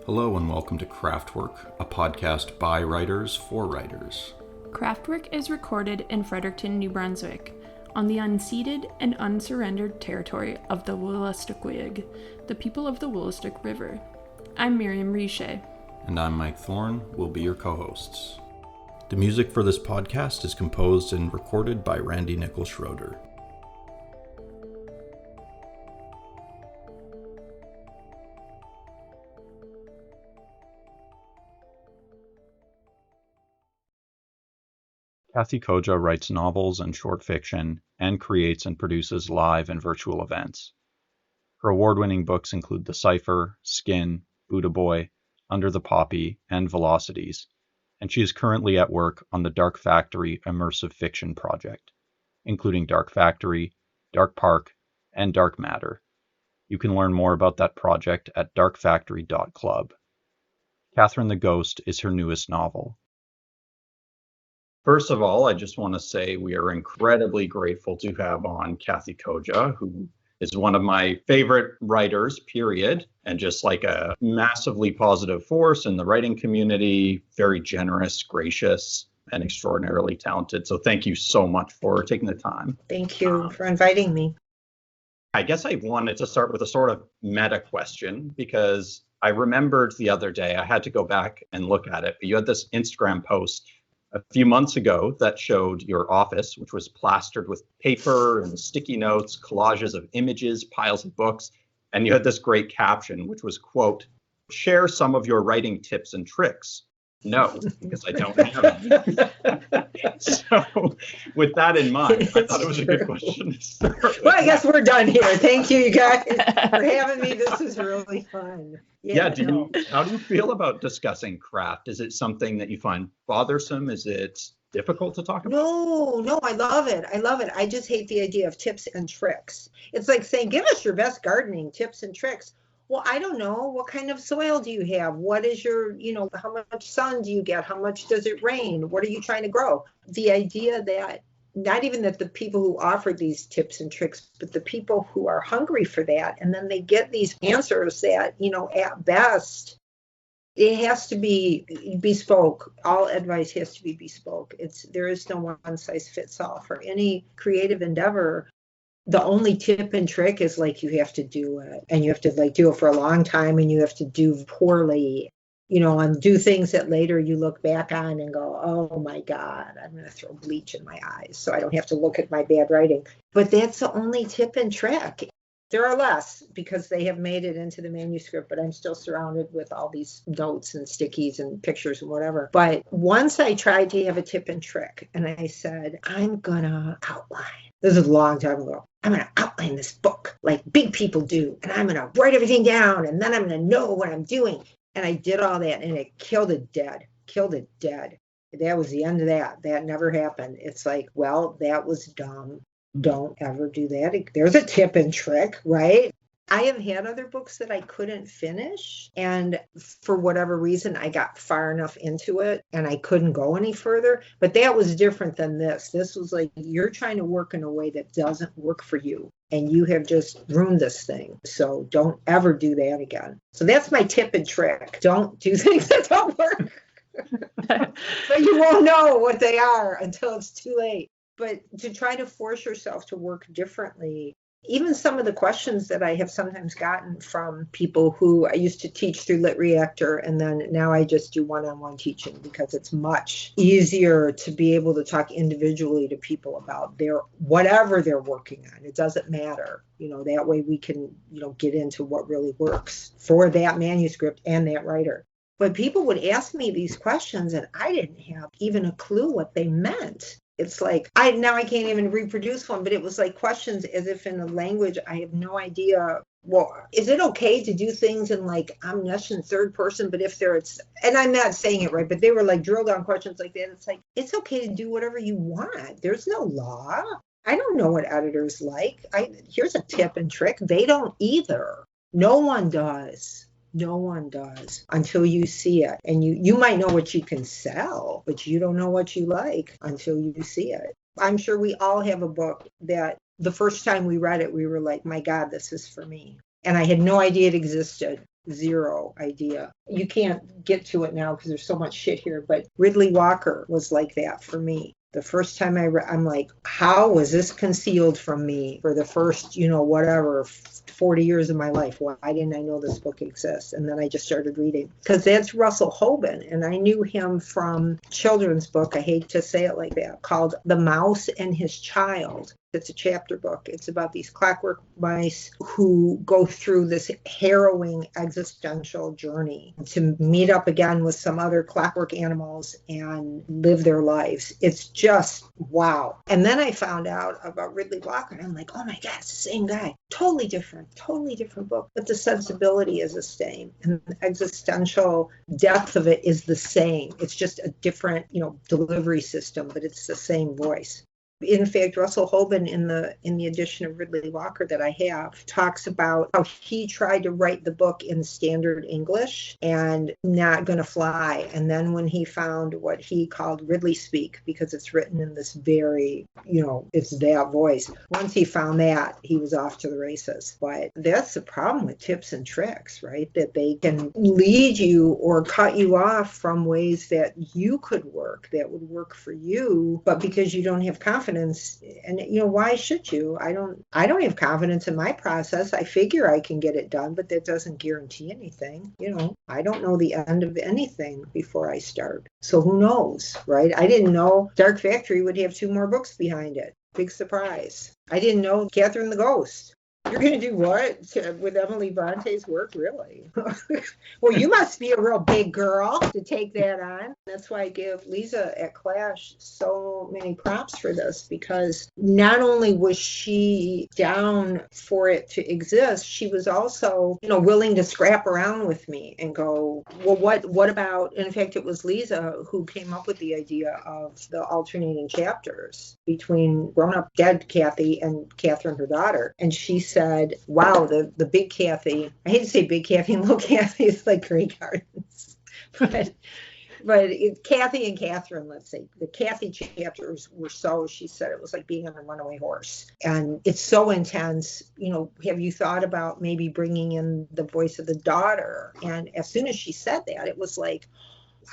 Hello and welcome to Craftwork, a podcast by writers for writers. Craftwork is recorded in Fredericton, New Brunswick, on the unceded and unsurrendered territory of the Wolastoqiyik, the people of the Wolastoq River. I'm Miriam Riche. And I'm Mike Thorne, we'll be your co-hosts. The music for this podcast is composed and recorded by Randy Nichols Schroeder. Kathe Koja writes novels and short fiction, and creates and produces live and virtual events. Her award-winning books include The Cipher, Skin, Buddha Boy, Under the Poppy, and Velocities, and she is currently at work on the Dark Factory immersive fiction project, including Dark Factory, Dark Park, and Dark Matter. You can learn more about that project at darkfactory.club. Catherine the Ghost is her newest novel. First of all, I just want to say we are incredibly grateful to have on Kathe Koja, who is one of my favorite writers, period, and just like a massively positive force in the writing community, very generous, gracious, and extraordinarily talented. So thank you so much for taking the time. Thank you for inviting me. I guess I wanted to start with a sort of meta question because I remembered the other day, I had to go back and look at it, but you had this Instagram post a few months ago that showed your office, which was plastered with paper and sticky notes, collages of images, piles of books. And you had this great caption, which was, quote, "Share some of your writing tips and tricks." No, because I don't have any. So with that in mind, I thought it was a good question to start with. Well, I guess we're done here. Thank you guys for having me. This is really fun. Yeah, how do you feel about discussing craft? Is it something that you find bothersome? Is it difficult to talk about? No, I love it. I just hate the idea of tips and tricks. It's like saying, give us your best gardening tips and tricks. Well, I don't know. What kind of soil do you have? What is your, how much sun do you get? How much does it rain? What are you trying to grow? The idea that not even that the people who offer these tips and tricks, but the people who are hungry for that, and then they get these answers that, at best, it has to be bespoke. All advice has to be bespoke. There is no one size fits all for any creative endeavor. The only tip and trick is like you have to do it, and you have to do it for a long time, and you have to do poorly, and do things that later you look back on and go, oh my God, I'm going to throw bleach in my eyes so I don't have to look at my bad writing. But that's the only tip and trick. There are less because they have made it into the manuscript, but I'm still surrounded with all these notes and stickies and pictures and whatever. But once I tried to have a tip and trick, and I said, I'm going to outline. This is a long time ago. I'm going to outline this book like big people do, and I'm going to write everything down, and then I'm going to know what I'm doing. And I did all that, and it killed it dead. That was the end of that. That never happened. It's like, well, that was dumb. Don't ever do that. There's a tip and trick, right? I have had other books that I couldn't finish, and for whatever reason, I got far enough into it and I couldn't go any further. But that was different than this. This was like, you're trying to work in a way that doesn't work for you, and you have just ruined this thing. So don't ever do that again. So that's my tip and trick. Don't do things that don't work. But you won't know what they are until it's too late. But to try to force yourself to work differently, even some of the questions that I have sometimes gotten from people who I used to teach through Lit Reactor, and then now I just do one-on-one teaching because it's much easier to be able to talk individually to people about whatever they're working on. It doesn't matter. That way we can, get into what really works for that manuscript and that writer. But people would ask me these questions and I didn't have even a clue what they meant. It's like, I can't even reproduce one, but it was like questions as if in a language I have no idea. Well, is it okay to do things in like omniscient third person? But if and I'm not saying it right, but they were like drill down questions like that. It's like, it's okay to do whatever you want. There's no law. I don't know what editors like. Here's a tip and trick. They don't either. No one does. No one does until you see it. And you might know what you can sell, but you don't know what you like until you see it. I'm sure we all have a book that the first time we read it, we were like, my God, this is for me. And I had no idea it existed. zero idea. You can't get to it now because there's so much shit here, but Ridley Walker was like that for me. The first time I'm like, how was this concealed from me for the first, 40 years of my life? Why didn't I know this book exists? And then I just started reading, because that's Russell Hoban. And I knew him from children's book, I hate to say it like that, called The Mouse and His Child. It's a chapter book. It's about these clockwork mice who go through this harrowing existential journey to meet up again with some other clockwork animals and live their lives. It's just wow. And then I found out about Ridley Walker, and I'm like, oh my God, it's the same guy. Totally different book. But the sensibility is the same. And the existential depth of it is the same. It's just a different, delivery system, but it's the same voice. In fact, Russell Hoban in the edition of Ridley Walker that I have talks about how he tried to write the book in standard English and not going to fly. And then when he found what he called Ridley speak, because it's written in this very, it's that voice. Once he found that, he was off to the races. But that's the problem with tips and tricks, right? That they can lead you or cut you off from ways that you could work, that would work for you. But because you don't have confidence, and why should you? I don't have confidence in my process. I figure I can get it done, but that doesn't guarantee anything. I don't know the end of anything before I start. So who knows, right? I didn't know Dark Factory would have 2 more books behind it. Big surprise. I didn't know Catherine the Ghost. You're going to do what with Emily Bronte's work, really? Well, you must be a real big girl to take that on. That's why I give Lisa at Clash so many props for this, because not only was she down for it to exist, she was also, willing to scrap around with me and go, well, what about, in fact, it was Lisa who came up with the idea of the alternating chapters between grown-up dead Kathe and Catherine, her daughter. And she said, wow, the big Kathe, I hate to say big Kathe and little Kathe, it's like Great Gardens, but Kathe and Catherine, let's say, the Kathe chapters were so, she said, it was like being on a runaway horse. And it's so intense. Have you thought about maybe bringing in the voice of the daughter? And as soon as she said that, it was like,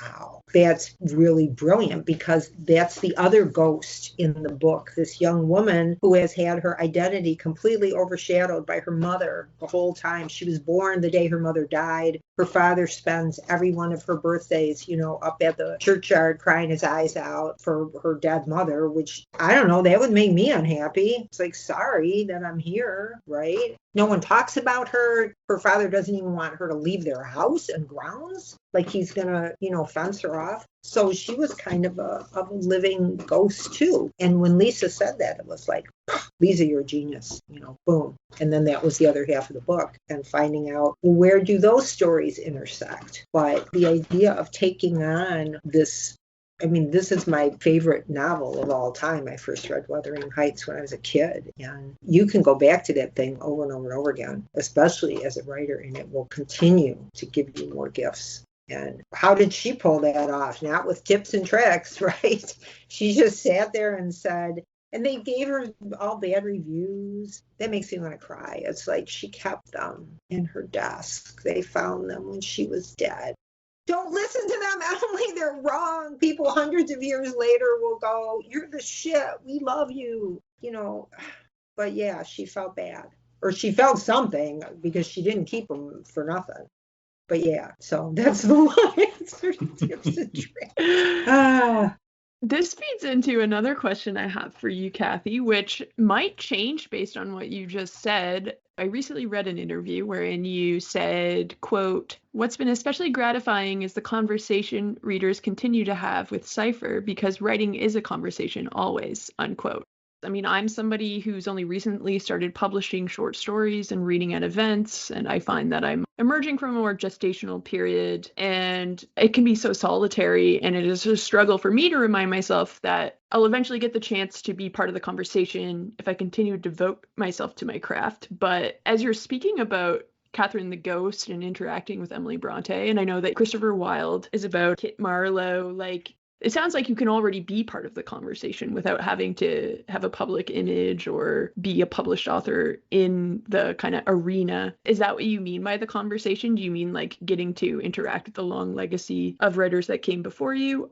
wow, that's really brilliant, because that's the other ghost in the book, this young woman who has had her identity completely overshadowed by her mother the whole time. She was born the day her mother died. Her father spends every one of her birthdays, up at the churchyard crying his eyes out for her dead mother, which, I don't know, that would make me unhappy. It's like, sorry that I'm here, right? No one talks about her. Her father doesn't even want her to leave their house and grounds. Like he's going to, fence her off. So she was kind of a living ghost too. And when Lisa said that, it was like, Lisa, you're a genius, boom. And then that was the other half of the book, and finding out, well, where do those stories intersect? But the idea of taking on this, this is my favorite novel of all time. I first read Wuthering Heights when I was a kid, and you can go back to that thing over and over and over again, especially as a writer, and it will continue to give you more gifts. And how did she pull that off? Not with tips and tricks, right? She just sat there and said, and they gave her all bad reviews. That makes me want to cry. It's like she kept them in her desk. They found them when she was dead. Don't listen to them, Emily. They're wrong. People hundreds of years later will go, you're the shit. We love you. But yeah, she felt bad. Or she felt something, because she didn't keep them for nothing. But yeah, so that's the long answer to tips and tricks. This feeds into another question I have for you, Kathe, which might change based on what you just said. I recently read an interview wherein you said, quote, "What's been especially gratifying is the conversation readers continue to have with Cypher, because writing is a conversation always," unquote. I'm somebody who's only recently started publishing short stories and reading at events, and I find that I'm emerging from a more gestational period, and it can be so solitary, and it is a struggle for me to remind myself that I'll eventually get the chance to be part of the conversation if I continue to devote myself to my craft. But as you're speaking about Catherine the Ghost and interacting with Emily Brontë, and I know that Christopher Wilde is about Kit Marlowe, like, It sounds like you can already be part of the conversation without having to have a public image or be a published author in the kind of arena. Is that what you mean by the conversation? Do you mean like getting to interact with the long legacy of writers that came before you?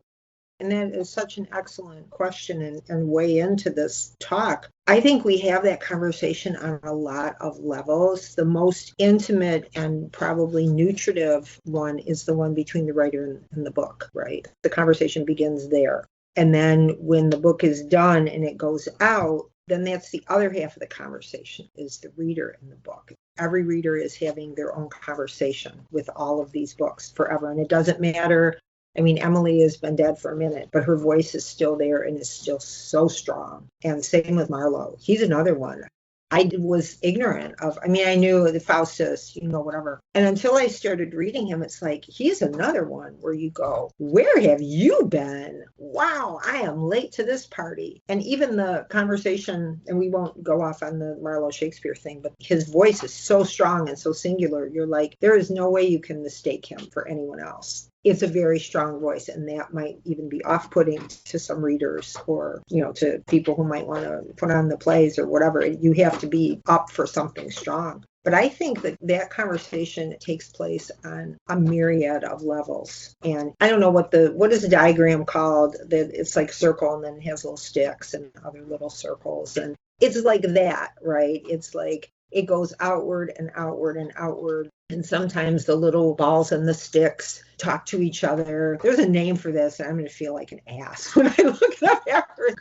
And that is such an excellent question and way into this talk. I think we have that conversation on a lot of levels. The most intimate and probably nutritive one is the one between the writer and the book, right? The conversation begins there. And then when the book is done and it goes out, then that's the other half of the conversation, is the reader and the book. Every reader is having their own conversation with all of these books forever. And it doesn't matter. I mean, Emily has been dead for a minute, but her voice is still there and is still so strong. And same with Marlowe. He's another one. I was ignorant of, I mean, I knew the Faustus, whatever. And until I started reading him, it's like, he's another one where you go, where have you been? Wow, I am late to this party. And even the conversation, and we won't go off on the Marlowe Shakespeare thing, but his voice is so strong and so singular. You're like, there is no way you can mistake him for anyone else. It's a very strong voice, and that might even be off-putting to some readers or, to people who might want to put on the plays or whatever. You have to be up for something strong. But I think that conversation takes place on a myriad of levels. And I don't know what is the diagram called, that it's like circle and then it has little sticks and other little circles. And it's like that, right? It's like it goes outward and outward and outward. And sometimes the little balls and the sticks talk to each other. There's a name for this, and I'm going to feel like an ass when I look it up after.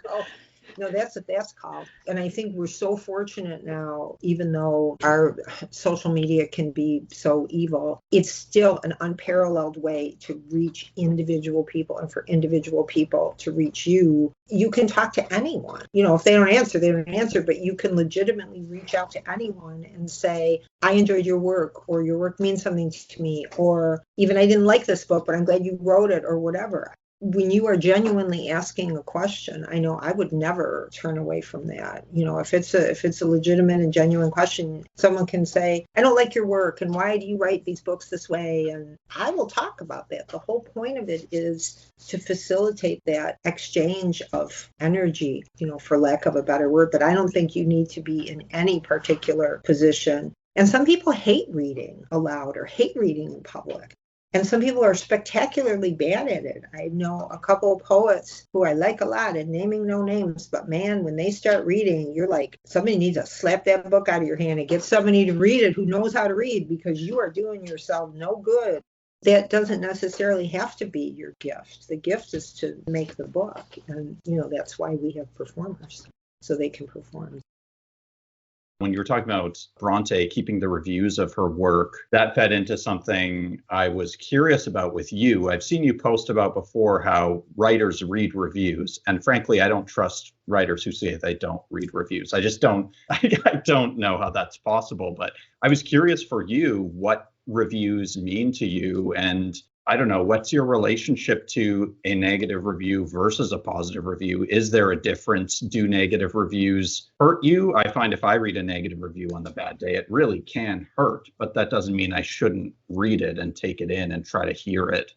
No, that's what that's called. And I think we're so fortunate now, even though our social media can be so evil, it's still an unparalleled way to reach individual people, and for individual people to reach you. You can talk to anyone. If they don't answer, they don't answer, but you can legitimately reach out to anyone and say, I enjoyed your work, or your work means something to me, or even I didn't like this book, but I'm glad you wrote it, or whatever. When you are genuinely asking a question, I know I would never turn away from that. If it's a legitimate and genuine question, someone can say, I don't like your work, and why do you write these books this way? And I will talk about that. The whole point of it is to facilitate that exchange of energy, for lack of a better word. But I don't think you need to be in any particular position. And some people hate reading aloud or hate reading in public. And some people are spectacularly bad at it. I know a couple of poets who I like a lot, and naming no names, but man, when they start reading, you're like, somebody needs to slap that book out of your hand and get somebody to read it who knows how to read, because you are doing yourself no good. That doesn't necessarily have to be your gift. The gift is to make the book. And, that's why we have performers, so they can perform. When you were talking about Brontë keeping the reviews of her work, that fed into something I was curious about with you. I've seen you post about before how writers read reviews. And frankly, I don't trust writers who say they don't read reviews. I just don't, I don't know how that's possible. But I was curious for you what reviews mean to you. And I don't know, what's your relationship to a negative review versus a positive review? Is there a difference? Do negative reviews hurt you? I find if I read a negative review on the bad day, it really can hurt, but that doesn't mean I shouldn't read it and take it in and try to hear it.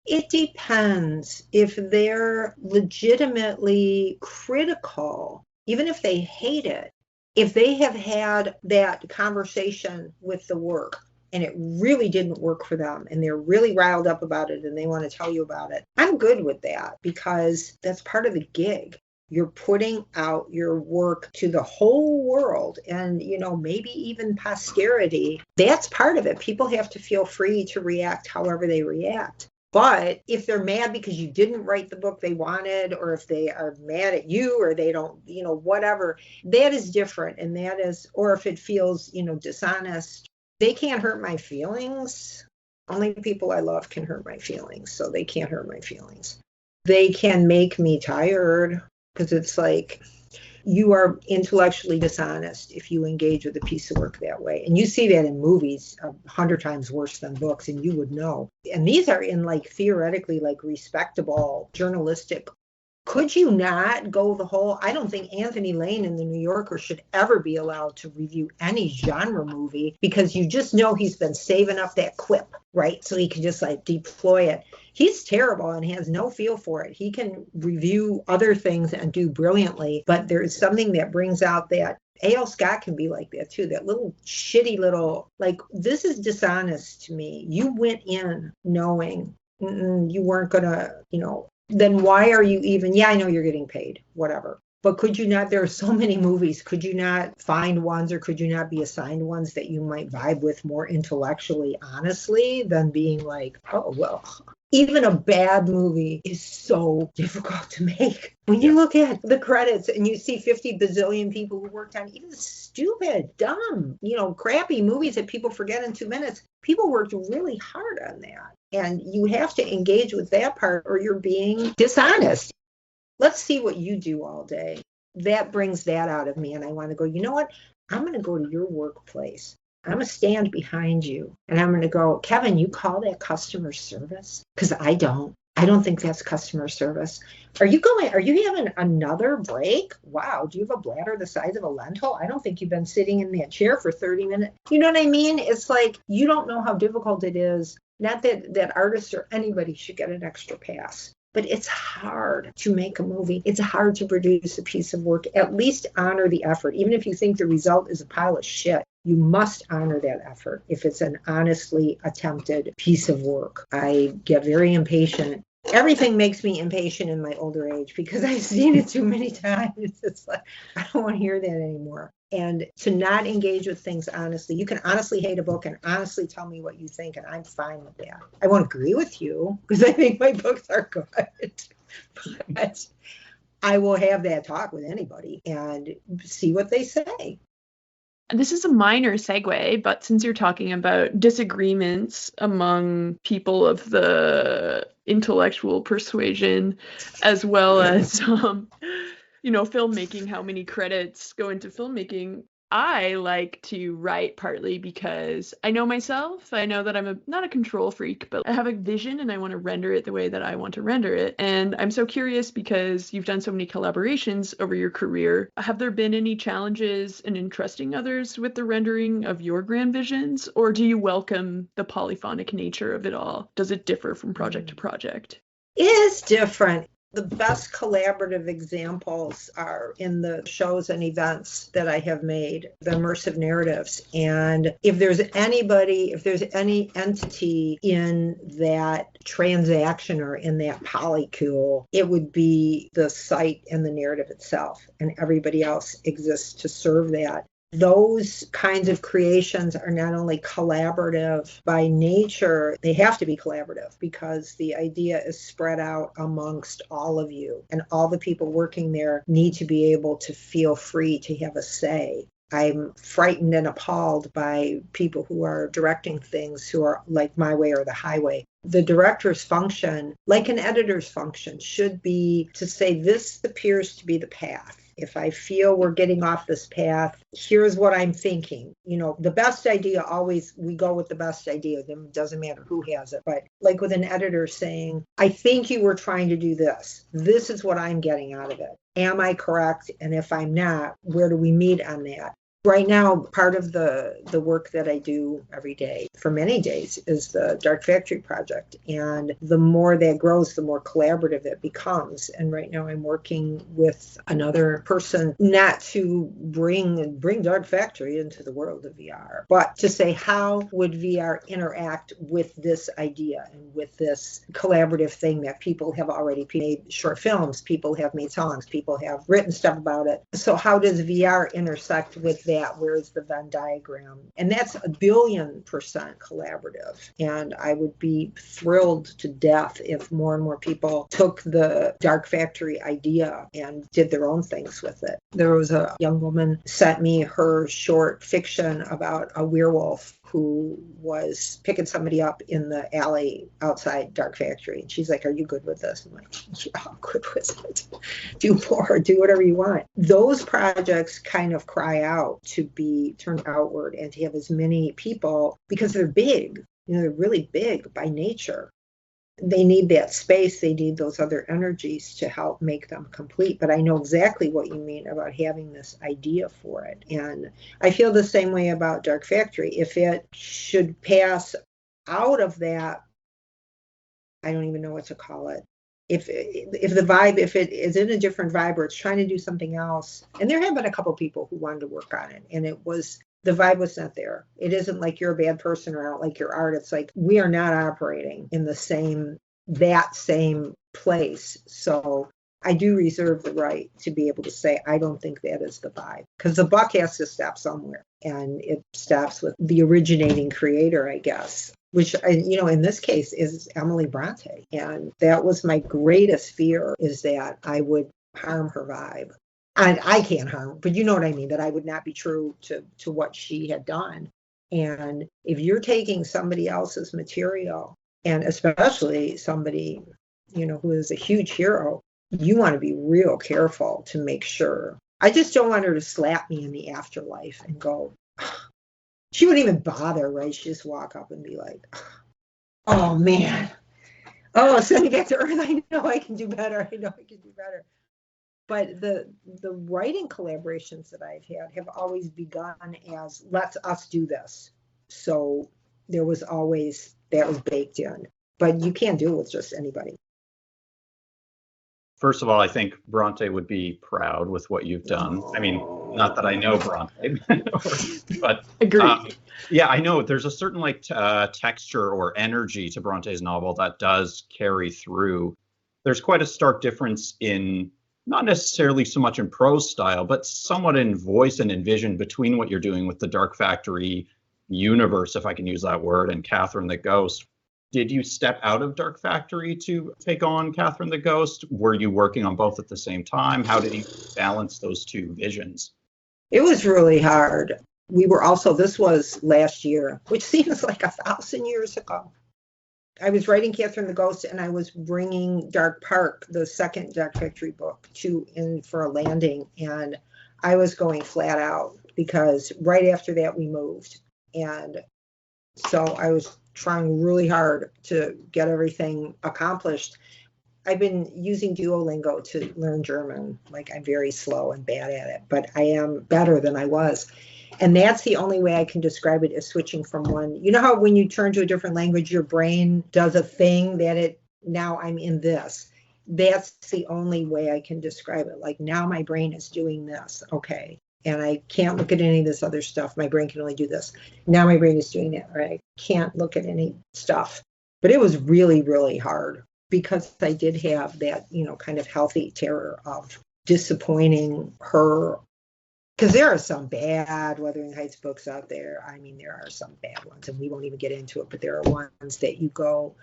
It depends. If they're legitimately critical, even if they hate it, if they have had that conversation with the work, and it really didn't work for them, and they're really riled up about it, and they want to tell you about it, I'm good with that, because that's part of the gig. You're putting out your work to the whole world, and, maybe even posterity. That's part of it. People have to feel free to react however they react. But if they're mad because you didn't write the book they wanted, or if they are mad at you, or they don't, whatever, that is different. And that is, or if it feels, dishonest. They can't hurt my feelings. Only people I love can hurt my feelings, so they can't hurt my feelings. They can make me tired, because it's like, you are intellectually dishonest if you engage with a piece of work that way. And you see that in movies 100 times worse than books, and you would know. And these are in theoretically respectable journalistic Could you not go the whole? I don't think Anthony Lane in the New Yorker should ever be allowed to review any genre movie, because you just know he's been saving up that quip, right? So he can just like deploy it. He's terrible and he has no feel for it. He can review other things and do brilliantly, but there is something that brings out that. A.L. Scott can be like that too. That little shitty little, like, this is dishonest to me. You went in knowing you weren't gonna, then why are you even, I know you're getting paid, whatever. But could you not, there are so many movies, could you not find ones, or could you not be assigned ones that you might vibe with more intellectually, honestly, than being like, oh, well, even a bad movie is so difficult to make. When you look at the credits and you see 50 bazillion people who worked on even stupid, dumb, crappy movies that people forget in 2 minutes, people worked really hard on that. And you have to engage with that part or you're being dishonest. Let's see what you do all day. That brings that out of me. And I want to go, you know what? I'm going to go to your workplace. I'm going to stand behind you and I'm going to go, Kevin, you call that customer service? Because I don't think that's customer service. Are you having another break? Wow. Do you have a bladder the size of a lentil? I don't think you've been sitting in that chair for 30 minutes. You know what I mean? It's like, you don't know how difficult it is. Not that artists or anybody should get an extra pass. But it's hard to make a movie. It's hard to produce a piece of work. At least honor the effort. Even if you think the result is a pile of shit, you must honor that effort if it's an honestly attempted piece of work. I get very impatient. Everything makes me impatient in my older age because I've seen it too many times. It's like, I don't want to hear that anymore. And to not engage with things honestly. You can honestly hate a book and honestly tell me what you think, and I'm fine with that. I won't agree with you because I think my books are good. But I will have that talk with anybody and see what they say. This is a minor segue, but since you're talking about disagreements among people of the intellectual persuasion, as well as filmmaking, how many credits go into filmmaking, I like to write partly because I know myself. I know that I'm not a control freak, but I have a vision and I want to render it the way that I want to render it. And I'm so curious because you've done so many collaborations over your career. Have there been any challenges in entrusting others with the rendering of your grand visions? Or do you welcome the polyphonic nature of it all? Does it differ from project to project? It is different. The best collaborative examples are in the shows and events that I have made, the immersive narratives. And if there's any entity in that transaction or in that polycule, it would be the site and the narrative itself. And everybody else exists to serve that. Those kinds of creations are not only collaborative by nature, they have to be collaborative because the idea is spread out amongst all of you. And all the people working there need to be able to feel free to have a say. I'm frightened and appalled by people who are directing things who are like my way or the highway. The director's function, like an editor's function, should be to say, this appears to be the path. If I feel we're getting off this path, here's what I'm thinking. The best idea, always, we go with the best idea. Then it doesn't matter who has it. But like with an editor saying, I think you were trying to do this. This is what I'm getting out of it. Am I correct? And if I'm not, where do we meet on that? Right now, part of the work that I do every day for many days is the Dark Factory project. And the more that grows, the more collaborative it becomes. And right now I'm working with another person, not to bring Dark Factory into the world of VR, but to say, how would VR interact with this idea and with this collaborative thing that people have already made short films, people have made songs, people have written stuff about it. So how does VR intersect with that? Where's the Venn diagram? And that's 1,000,000,000% collaborative. And I would be thrilled to death if more and more people took the Dark Factory idea and did their own things with it. There was a young woman sent me her short fiction about a werewolf who was picking somebody up in the alley outside Dark Factory. And she's like, are you good with this? I'm like, yeah, I'm good with it. Do more, do whatever you want. Those projects kind of cry out to be turned outward and to have as many people, because they're big, they're really big by nature. they need that space. They need those other energies to help make them complete. But I know exactly what you mean about having this idea for it. And I feel the same way about Dark Factory. If it should pass out of that, I don't even know what to call it. If the vibe, if it is in a different vibe or it's trying to do something else, and there have been a couple people who wanted to work on it, and the vibe was not there. It isn't like you're a bad person or I don't like your art. It's like we are not operating in that same place. So I do reserve the right to be able to say, I don't think that is the vibe, because the buck has to stop somewhere, and it stops with the originating creator, I guess, which, in this case is Emily Brontë. And that was my greatest fear, is that I would harm her vibe. And I can't harm, but you know what I mean, that I would not be true to what she had done. And if you're taking somebody else's material, and especially somebody, who is a huge hero, you want to be real careful to make sure. I just don't want her to slap me in the afterlife and go, she wouldn't even bother, right? She'd just walk up and be like, oh man, send me back to Earth. I know I can do better. But the writing collaborations that I've had have always begun as, let's us do this. So there was always, that was baked in. But you can't do it with just anybody. First of all, I think Brontë would be proud with what you've done. I mean, not that I know Brontë, but agreed. Yeah, I know there's a certain texture or energy to Bronte's novel that does carry through. There's quite a stark difference in, not necessarily so much in prose style, but somewhat in voice and in vision between what you're doing with the Dark Factory universe, if I can use that word, and Catherine the Ghost. Did you step out of Dark Factory to take on Catherine the Ghost? Were you working on both at the same time? How did you balance those two visions? It was really hard. This was last year, which seems like 1,000 years ago. I was writing Catherine the Ghost, and I was bringing Dark Park, the second Dark Factory book, in for a landing, and I was going flat out because right after that we moved, and so I was trying really hard to get everything accomplished. I've been using Duolingo to learn German. I'm very slow and bad at it, but I am better than I was. And that's the only way I can describe it, is switching from one. You know how when you turn to a different language, your brain does a thing now I'm in this. That's the only way I can describe it. Now my brain is doing this. Okay. And I can't look at any of this other stuff. My brain can only do this. Now my brain is doing that, right? I can't look at any stuff. But it was really, really hard, because I did have that, kind of healthy terror of disappointing her. Because there are some bad Wuthering Heights books out there. I mean, there are some bad ones, and we won't even get into it, but there are ones that you go,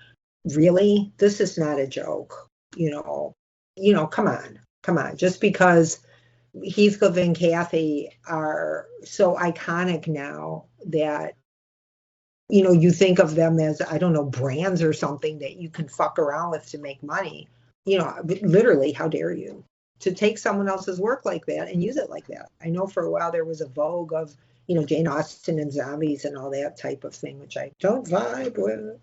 really? This is not a joke. Come on. Just because Heathcliff and Kathe are so iconic now that, you think of them as, I don't know, brands or something that you can fuck around with to make money. Literally, how dare you to take someone else's work like that and use it like that? I know for a while there was a vogue of, Jane Austen and zombies and all that type of thing, which I don't vibe with.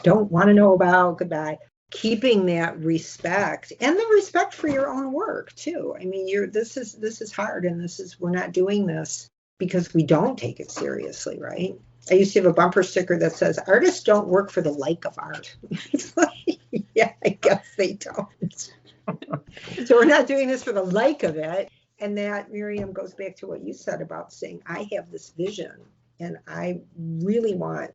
don't want to know about. Goodbye. Keeping that respect, and the respect for your own work too. I mean, this is hard, and we're not doing this because we don't take it seriously, right? I used to have a bumper sticker that says, artists don't work for the like of art. It's like, yeah, I guess they don't. So we're not doing this for the like of it. And that, Miriam, goes back to what you said about saying, I have this vision, and I really want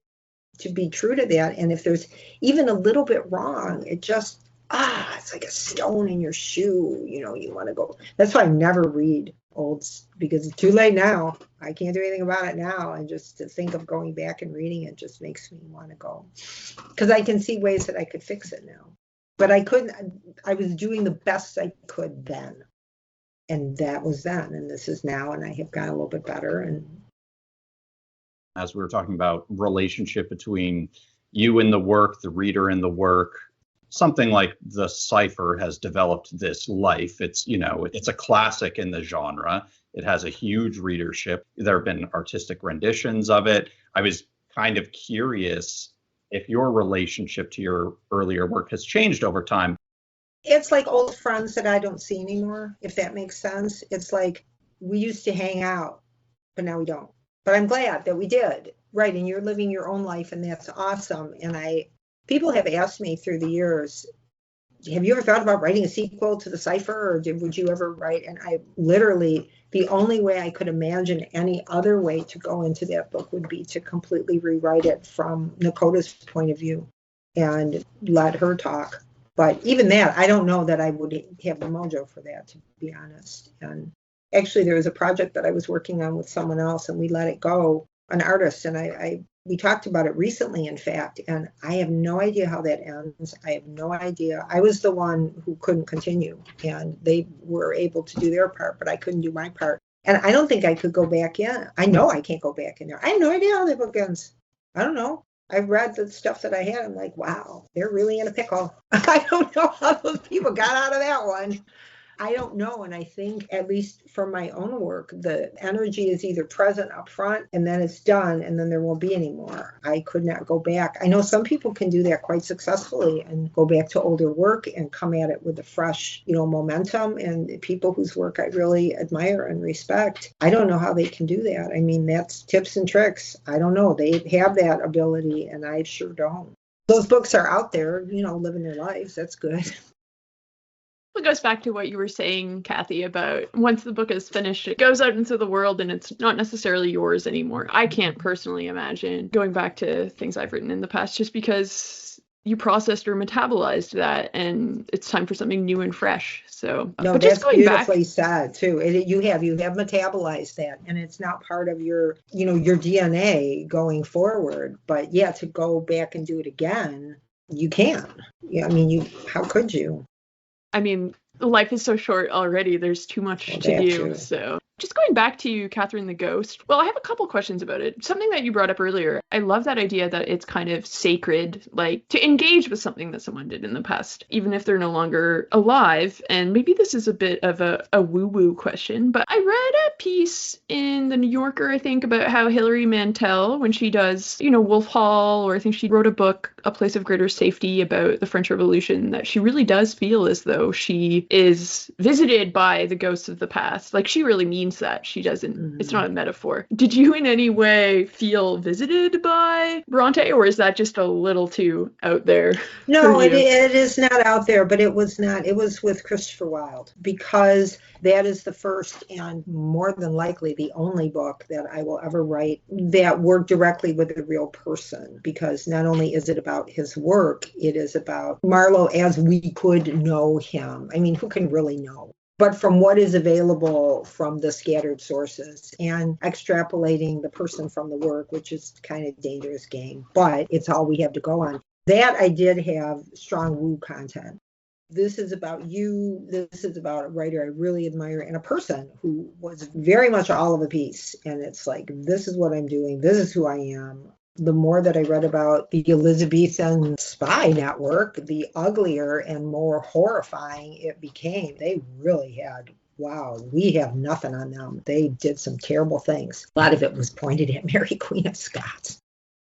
to be true to that. And if there's even a little bit wrong, it just, it's like a stone in your shoe. You want to go. That's why I never read olds, because it's too late now. I can't do anything about it now. And just to think of going back and reading it just makes me want to go, because I can see ways that I could fix it now. But I couldn't. I was doing the best I could then. And that was then. And this is now. And I have gotten a little bit better. And as we were talking about relationship between you and the work, the reader and the work, something like The Cipher has developed this life. It's, it's a classic in the genre. It has a huge readership. There have been artistic renditions of it. I was kind of curious, if your relationship to your earlier work has changed over time. It's like old friends that I don't see anymore, if that makes sense. It's like we used to hang out, but now we don't. But I'm glad that we did. Right. And you're living your own life, and that's awesome. And people have asked me through the years, have you ever thought about writing a sequel to the Cipher, or would you ever write? And I literally, the only way I could imagine any other way to go into that book would be to completely rewrite it from Nakota's point of view and let her talk. But even that, I don't know that I would have the mojo for that, to be honest. And actually, there was a project that I was working on with someone else, and we let it go, an artist, and we talked about it recently, in fact, and I have no idea how that ends. I have no idea. I was the one who couldn't continue, and they were able to do their part, but I couldn't do my part. And I don't think I could go back in. I know I can't go back in there. I have no idea how that book ends. I don't know. I've read the stuff that I had. I'm like, wow, they're really in a pickle. I don't know how those people got out of that one. I don't know. And I think, at least for my own work, the energy is either present up front and then it's done and then there won't be any more. I could not go back. I know some people can do that quite successfully and go back to older work and come at it with a fresh, momentum, and people whose work I really admire and respect. I don't know how they can do that. I mean, that's tips and tricks. I don't know. They have that ability and I sure don't. Those books are out there, living their lives. That's good. It goes back to what you were saying, Kathe, about once the book is finished, it goes out into the world and it's not necessarily yours anymore. I can't personally imagine going back to things I've written in the past, just because you processed or metabolized that and it's time for something new and fresh. So no, but that's beautifully said too. You have metabolized that, and it's not part of your your DNA going forward. But yeah, to go back and do it again, you can. Yeah, I mean, how could you? I mean, life is so short already. There's too much to do. True. So just going back to Catherine the Ghost. Well, I have a couple questions about it. Something that you brought up earlier. I love that idea that it's kind of sacred, like to engage with something that someone did in the past, even if they're no longer alive. And maybe this is a bit of a woo-woo question, but I read a piece in the New Yorker, I think, about how Hilary Mantel, when she does, Wolf Hall, or I think she wrote a book, A Place of Greater Safety, about the French Revolution, that she really does feel as though she is visited by the ghosts of the past. Like, she really means that. She doesn't, It's not a metaphor. Did you in any way feel visited by Brontë, or is that just a little too out there? No, it is not out there, but it was not. It was with Christopher Wilde, because that is the first and more than likely the only book that I will ever write that worked directly with a real person, because not only is it about his work, it is about Marlowe as we could know him. I mean, who can really know? But from what is available from the scattered sources and extrapolating the person from the work, which is kind of a dangerous game, but it's all we have to go on. That I did have strong woo content. This is about you. This is about a writer I really admire and a person who was very much all of a piece. And it's like, this is what I'm doing. This is who I am. The more that I read about the Elizabethan spy network, the uglier and more horrifying it became. They really had, wow, we have nothing on them. They did some terrible things. A lot of it was pointed at Mary Queen of Scots.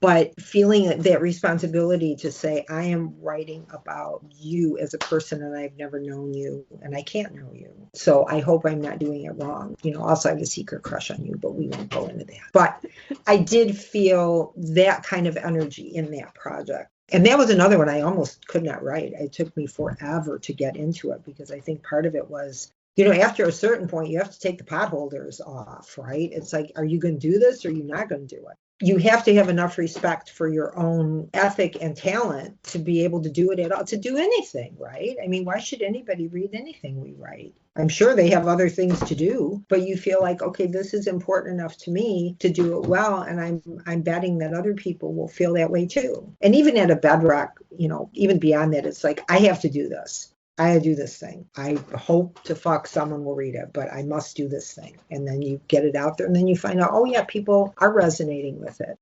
But feeling that responsibility to say, I am writing about you as a person and I've never known you and I can't know you. So I hope I'm not doing it wrong. Also I have a secret crush on you, but we won't go into that. But I did feel that kind of energy in that project. And that was another one I almost could not write. It took me forever to get into it, because I think part of it was, after a certain point, you have to take the potholders off, right? It's like, are you going to do this or are you not going to do it? You have to have enough respect for your own ethic and talent to be able to do it at all, to do anything, right? I mean, why should anybody read anything we write? I'm sure they have other things to do, but you feel like, okay, this is important enough to me to do it well. And I'm betting that other people will feel that way too. And even at a bedrock, even beyond that, it's like, I have to do this. I do this thing. I hope to fuck someone will read it, but I must do this thing. And then you get it out there and then you find out, oh yeah, people are resonating with it.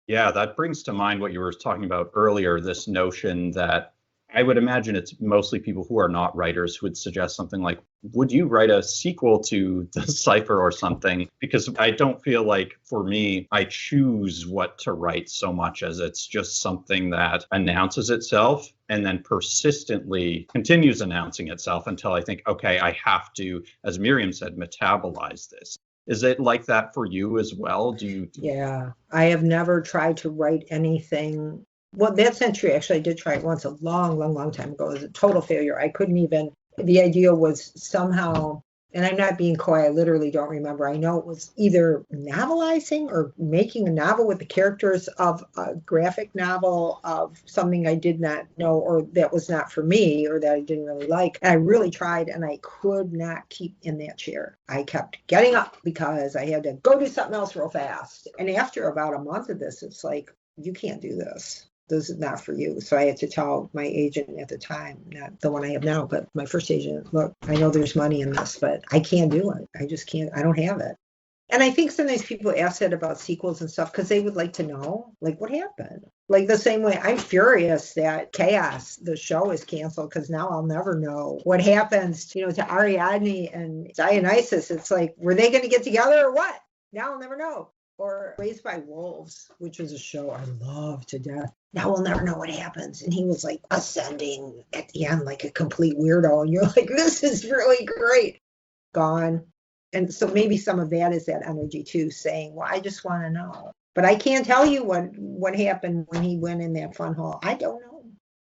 Yeah, that brings to mind what you were talking about earlier, this notion that I would imagine it's mostly people who are not writers who would suggest something like, would you write a sequel to the Cipher or something? Because I don't feel like, for me, I choose what to write so much as it's just something that announces itself and then persistently continues announcing itself until I think, okay, I have to, as Miriam said, metabolize this. Is it like that for you as well? Yeah, I have never tried to write anything. Well, that's not true. Actually, I did try it once a long time ago. It was a total failure. I couldn't even, the idea was somehow, and I'm not being coy, I literally don't remember. I know it was either novelizing or making a novel with the characters of a graphic novel of something I did not know or that was not for me or that I didn't really like. And I really tried and I could not keep in that chair. I kept getting up because I had to go do something else real fast. And after about a month of this, it's like, you can't do this. This is not for you. So I had to tell my agent at the time, not the one I have now, but my first agent, look, I know there's money in this, but I can't do it. I just can't. I don't have it. And I think sometimes people ask that about sequels and stuff because they would like to know, like, what happened? Like the same way I'm furious that Chaos, the show, is canceled because now I'll never know what happens, to Ariadne and Dionysus. It's like, were they going to get together or what? Now I'll never know. Or Raised by Wolves, which was a show I love to death. Now we'll never know what happens. And he was like ascending at the end like a complete weirdo. And you're like, this is really great. Gone. And so maybe some of that is that energy too, saying, well, I just want to know. But I can't tell you what happened when he went in that fun hall. I don't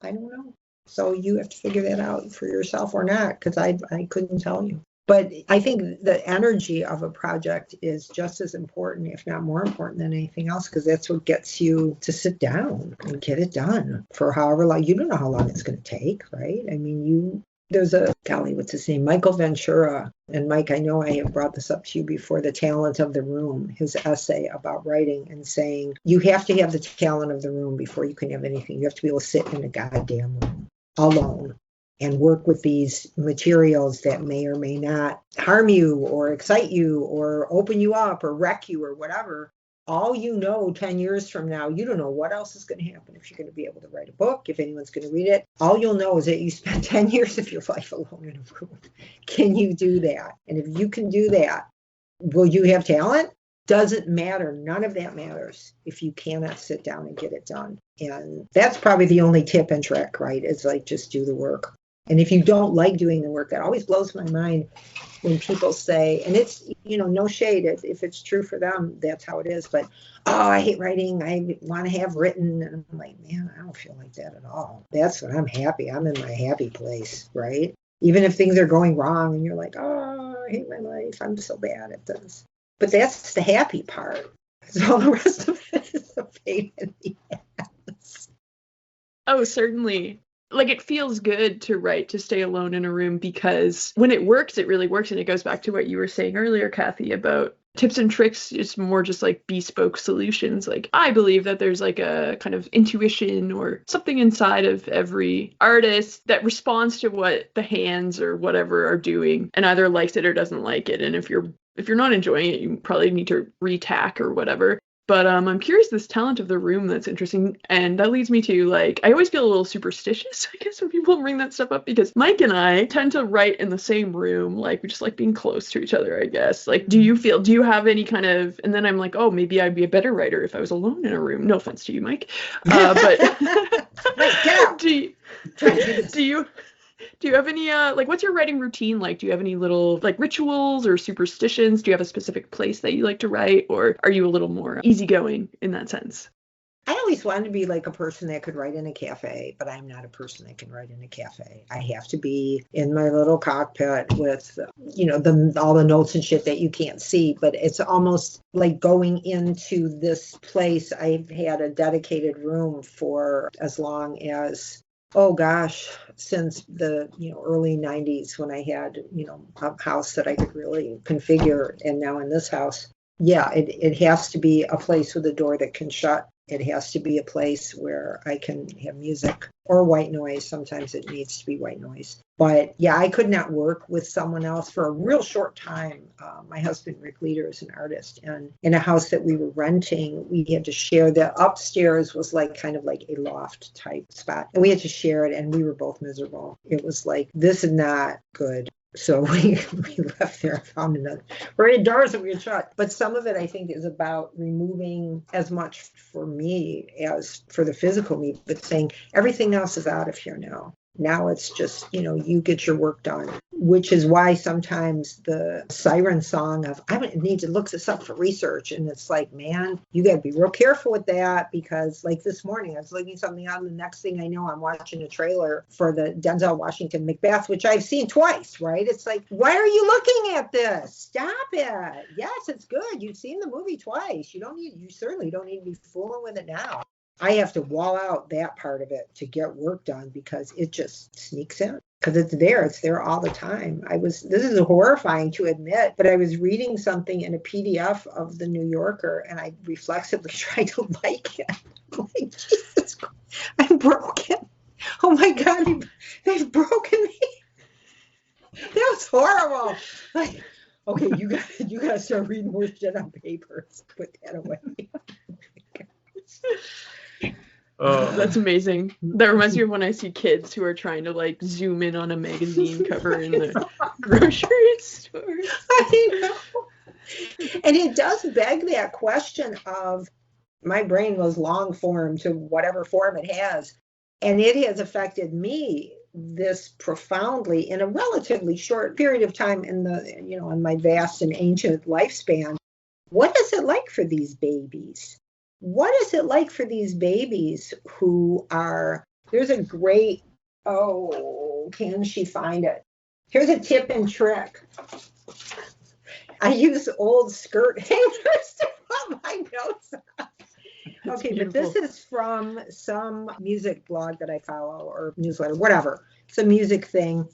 know. So you have to figure that out for yourself or not, because I couldn't tell you. But I think the energy of a project is just as important, if not more important than anything else, because that's what gets you to sit down and get it done for however long. You don't know how long it's going to take, right? I mean, there's what's his name? Michael Ventura. And Mike, I know I have brought this up to you before, The Talent of the Room, his essay about writing and saying, you have to have the talent of the room before you can have anything. You have to be able to sit in a goddamn room alone and work with these materials that may or may not harm you or excite you or open you up or wreck you or whatever. All 10 years from now, you don't know what else is going to happen, if you're going to be able to write a book, if anyone's going to read it. All you'll know is that you spent 10 years of your life alone in a room. Can you do that? And if you can do that, will you have talent? Doesn't matter. None of that matters if you cannot sit down and get it done. And that's probably the only tip and trick, right? It's like, just do the work. And if you don't like doing the work, that always blows my mind when people say, and it's, no shade, if it's true for them, that's how it is. But, I hate writing. I want to have written. And I'm like, man, I don't feel like that at all. That's when I'm happy. I'm in my happy place, right? Even if things are going wrong and you're like, I hate my life. I'm so bad at this. But that's the happy part. So the rest of it is a pain in the ass. Oh, certainly. Like, it feels good to write, to stay alone in a room, because when it works, it really works. And it goes back to what you were saying earlier, Kathe, about tips and tricks. It's more just like bespoke solutions. Like, I believe that there's like a kind of intuition or something inside of every artist that responds to what the hands or whatever are doing and either likes it or doesn't like it. And if you're not enjoying it, you probably need to retack or whatever. But I'm curious, this talent of the room, that's interesting. And that leads me to, like, I always feel a little superstitious, I guess, when people bring that stuff up, because Mike and I tend to write in the same room. Like, we just like being close to each other, I guess. Like, do you have any kind of, and then I'm like, oh, maybe I'd be a better writer if I was alone in a room. No offense to you, Mike. But Wait, get out. Do you have any, what's your writing routine like? Do you have any little, rituals or superstitions? Do you have a specific place that you like to write? Or are you a little more easygoing in that sense? I always wanted to be like a person that could write in a cafe, but I'm not a person that can write in a cafe. I have to be in my little cockpit with, all the notes and shit that you can't see. But it's almost like going into this place. I've had a dedicated room for as long as, since the early 90s, when I had a house that I could really configure. And now in this house, it has to be a place with a door that can shut It has to be a place where I can have music or white noise. Sometimes it needs to be white noise. But yeah, I could not work with someone else for a real short time. My husband, Rick Leader, is an artist. And in a house that we were renting, we had to share. The upstairs was like kind of like a loft type spot. And we had to share it, and we were both miserable. It was like, this is not good. So we left there, found another. We had doors that we had shut. But some of it, I think, is about removing as much for me as for the physical me, but saying everything else is out of here now. Now it's just, you get your work done, which is why sometimes the siren song of, I need to look this up for research. And it's like, man, you got to be real careful with that, because like this morning, I was looking something on. The next thing I know, I'm watching a trailer for the Denzel Washington Macbeth, which I've seen twice, right? It's like, why are you looking at this? Stop it. Yes, it's good. You've seen the movie twice. You certainly don't need to be fooling with it now. I have to wall out that part of it to get work done, because it just sneaks in, because it's there all the time. This is horrifying to admit, but I was reading something in a PDF of the New Yorker, and I reflexively tried to like it. I'm like, Jesus Christ, I'm broken. Oh my God, they've broken me. That was horrible. Like, okay, you gotta start reading more shit on papers. Put that away. Oh, that's amazing. That reminds me of when I see kids who are trying to like zoom in on a magazine cover in the grocery store. I know. And it does beg that question of, my brain goes long form to whatever form it has. And it has affected me this profoundly in a relatively short period of time in my vast and ancient lifespan. What is it like for these babies? What is it like for these babies who are, there's a great, can she find it? Here's a tip and trick. I use old skirt hangers to put my notes on. Okay, beautiful. But this is from some music blog that I follow, or newsletter, whatever. It's a music thing.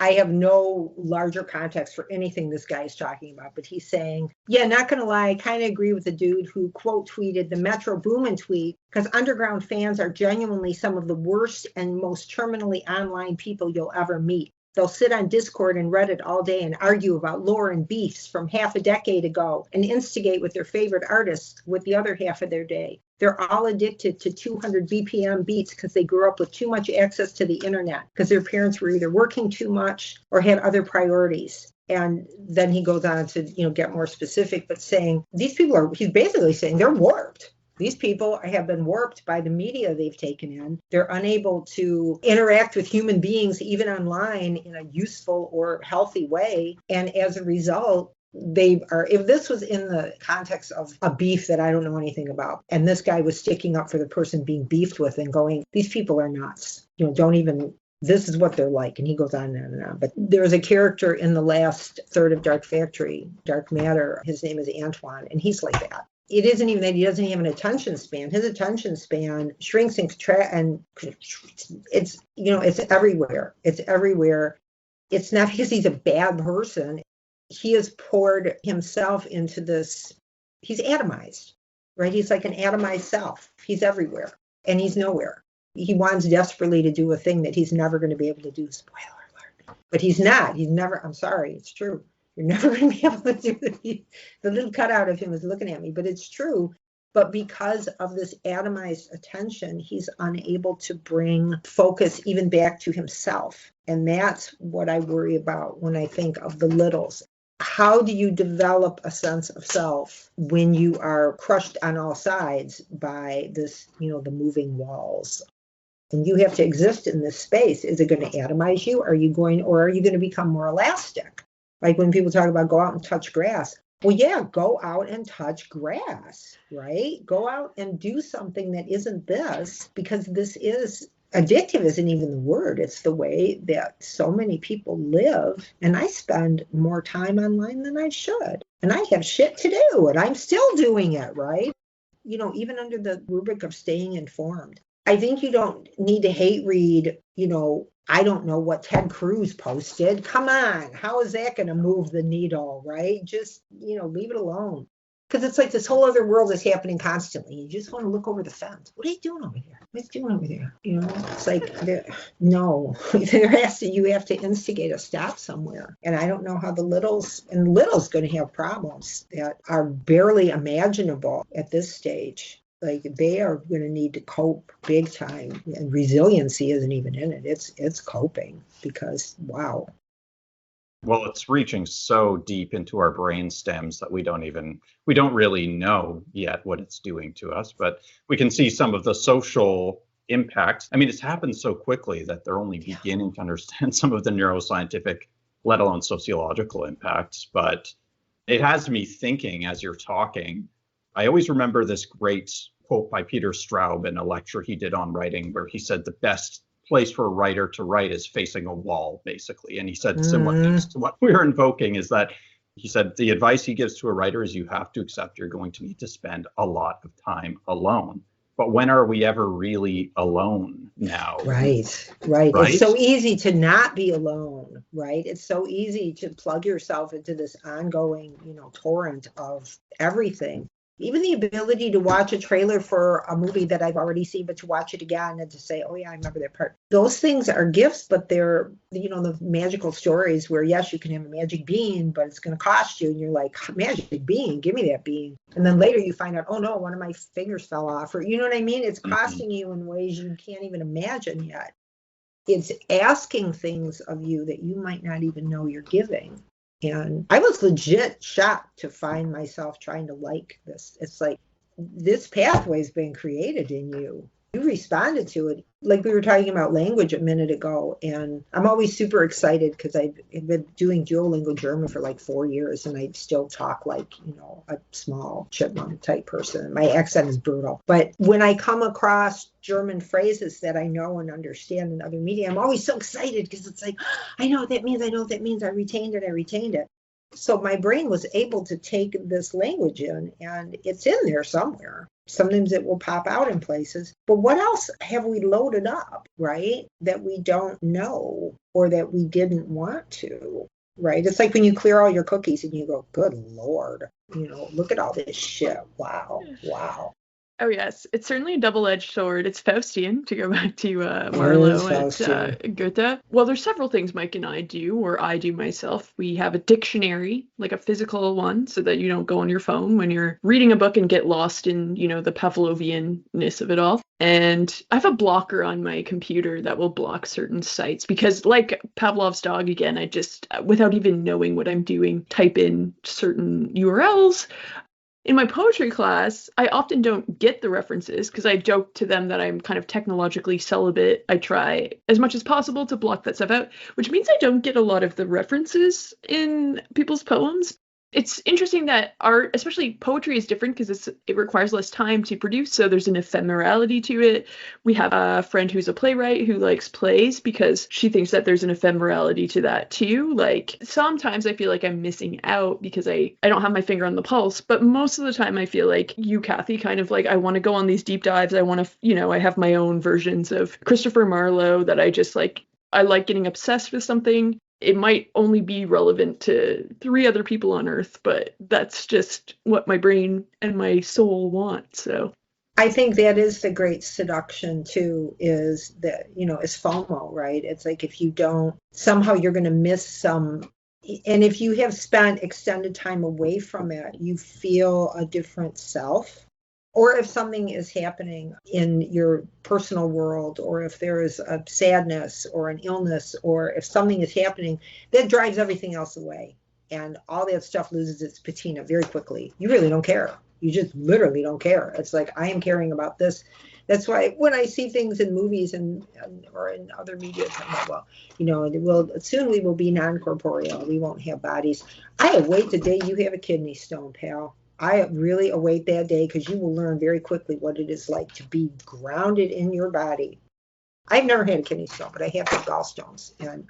I have no larger context for anything this guy is talking about, but he's saying, yeah, not going to lie, I kind of agree with the dude who quote tweeted the Metro Boomin tweet, because underground fans are genuinely some of the worst and most terminally online people you'll ever meet. They'll sit on Discord and Reddit all day and argue about lore and beefs from half a decade ago and instigate with their favorite artists with the other half of their day. They're all addicted to 200 BPM beats because they grew up with too much access to the internet, because their parents were either working too much or had other priorities. And then he goes on to, get more specific, but saying these people he's basically saying they're warped. These people have been warped by the media they've taken in. They're unable to interact with human beings, even online, in a useful or healthy way. And as a result, if this was in the context of a beef that I don't know anything about, and this guy was sticking up for the person being beefed with and going, these people are nuts. This is what they're like. And he goes on and on and on. But there's a character in the last third of Dark Factory, Dark Matter. His name is Antoine, and he's like that. It isn't even that he doesn't have an attention span. His attention span shrinks and it's everywhere. It's everywhere. It's not because he's a bad person. He has poured himself into this. He's atomized, right? He's like an atomized self. He's everywhere and he's nowhere. He wants desperately to do a thing that he's never going to be able to do. Spoiler alert. But he's not. He's never. I'm sorry. It's true. You're never going to be able to do it. The little cutout of him is looking at me, but it's true. But because of this atomized attention, he's unable to bring focus even back to himself. And that's what I worry about when I think of the littles. How do you develop a sense of self when you are crushed on all sides by this, the moving walls? And you have to exist in this space. Is it going to atomize you? Or are you going to become more elastic? Like when people talk about go out and touch grass. Well, yeah, go out and touch grass, right? Go out and do something that isn't this, because this is addictive isn't even the word. It's the way that so many people live. And I spend more time online than I should. And I have shit to do, and I'm still doing it, right? Even under the rubric of staying informed. I think you don't need to hate read, I don't know what Ted Cruz posted. Come on. How is that going to move the needle, right? Just, leave it alone. Because it's like this whole other world is happening constantly. You just want to look over the fence. What are you doing over there? What's doing over there? You know, it's like, no, you have to instigate a stop somewhere. And I don't know how little's going to have problems that are barely imaginable at this stage. Like, they are going to need to cope big time, and resiliency isn't even in it. It's coping, because wow. Well, it's reaching so deep into our brain stems that we don't really know yet what it's doing to us, but we can see some of the social impacts. I mean, it's happened so quickly that they're only beginning to understand some of the neuroscientific, let alone sociological impacts. But it has me thinking as you're talking. I always remember this great quote by Peter Straub in a lecture he did on writing, where he said the best place for a writer to write is facing a wall, basically. And he said similar to what we're invoking is that he said the advice he gives to a writer is you have to accept you're going to need to spend a lot of time alone. But when are we ever really alone now? Right. It's so easy to not be alone, right? It's so easy to plug yourself into this ongoing, torrent of everything. Even the ability to watch a trailer for a movie that I've already seen, but to watch it again and to say, oh yeah, I remember that part. Those things are gifts, but they're, the magical stories where, yes, you can have a magic bean, but it's going to cost you. And you're like, magic bean, give me that bean. And then later you find out, oh no, one of my fingers fell off. Or, you know what I mean? It's costing you in ways you can't even imagine yet. It's asking things of you that you might not even know you're giving. And I was legit shocked to find myself trying to like this. It's like, this pathway's been created in you. You responded to it. Like we were talking about language a minute ago. And I'm always super excited because I've been doing Duolingo German for like 4 years. And I still talk like, a small chipmunk type person. My accent is brutal. But when I come across German phrases that I know and understand in other media, I'm always so excited because it's like, I know what that means. I retained it. So my brain was able to take this language in, and it's in there somewhere. Sometimes it will pop out in places. But what else have we loaded up, right, that we don't know or that we didn't want to, right? It's like when you clear all your cookies and you go, good Lord, look at all this shit. Wow. Oh, yes. It's certainly a double-edged sword. It's Faustian, to go back to Marlowe and Goethe. Well, there's several things Mike and I do, or I do myself. We have a dictionary, like a physical one, so that you don't go on your phone when you're reading a book and get lost in, the Pavlovian-ness of it all. And I have a blocker on my computer that will block certain sites because, like Pavlov's dog, again, I just, without even knowing what I'm doing, type in certain URLs. In my poetry class, I often don't get the references because I joke to them that I'm kind of technologically celibate. I try as much as possible to block that stuff out, which means I don't get a lot of the references in people's poems. It's interesting that art, especially poetry, is different because it requires less time to produce, so there's an ephemerality to it. We have a friend who's a playwright who likes plays because she thinks that there's an ephemerality to that too. Like, sometimes I feel like I'm missing out because I don't have my finger on the pulse, but most of the time I feel like you, Kathe, kind of like, I want to go on these deep dives. I want to, I have my own versions of Christopher Marlowe that I just like. I like getting obsessed with something. It might only be relevant to 3 other people on Earth, but that's just what my brain and my soul want. So I think that is the great seduction too, is that, is FOMO, right? It's like, if you don't, somehow you're going to miss some. And if you have spent extended time away from it, you feel a different self. Or if something is happening in your personal world, or if there is a sadness or an illness, or if something is happening, that drives everything else away. And all that stuff loses its patina very quickly. You really don't care. You just literally don't care. It's like, I am caring about this. That's why when I see things in movies or in other media, I'm like, well, soon we will be non-corporeal. We won't have bodies. I await the day you have a kidney stone, pal. I really await that day, because you will learn very quickly what it is like to be grounded in your body. I've never had a kidney stone, but I have had gallstones. And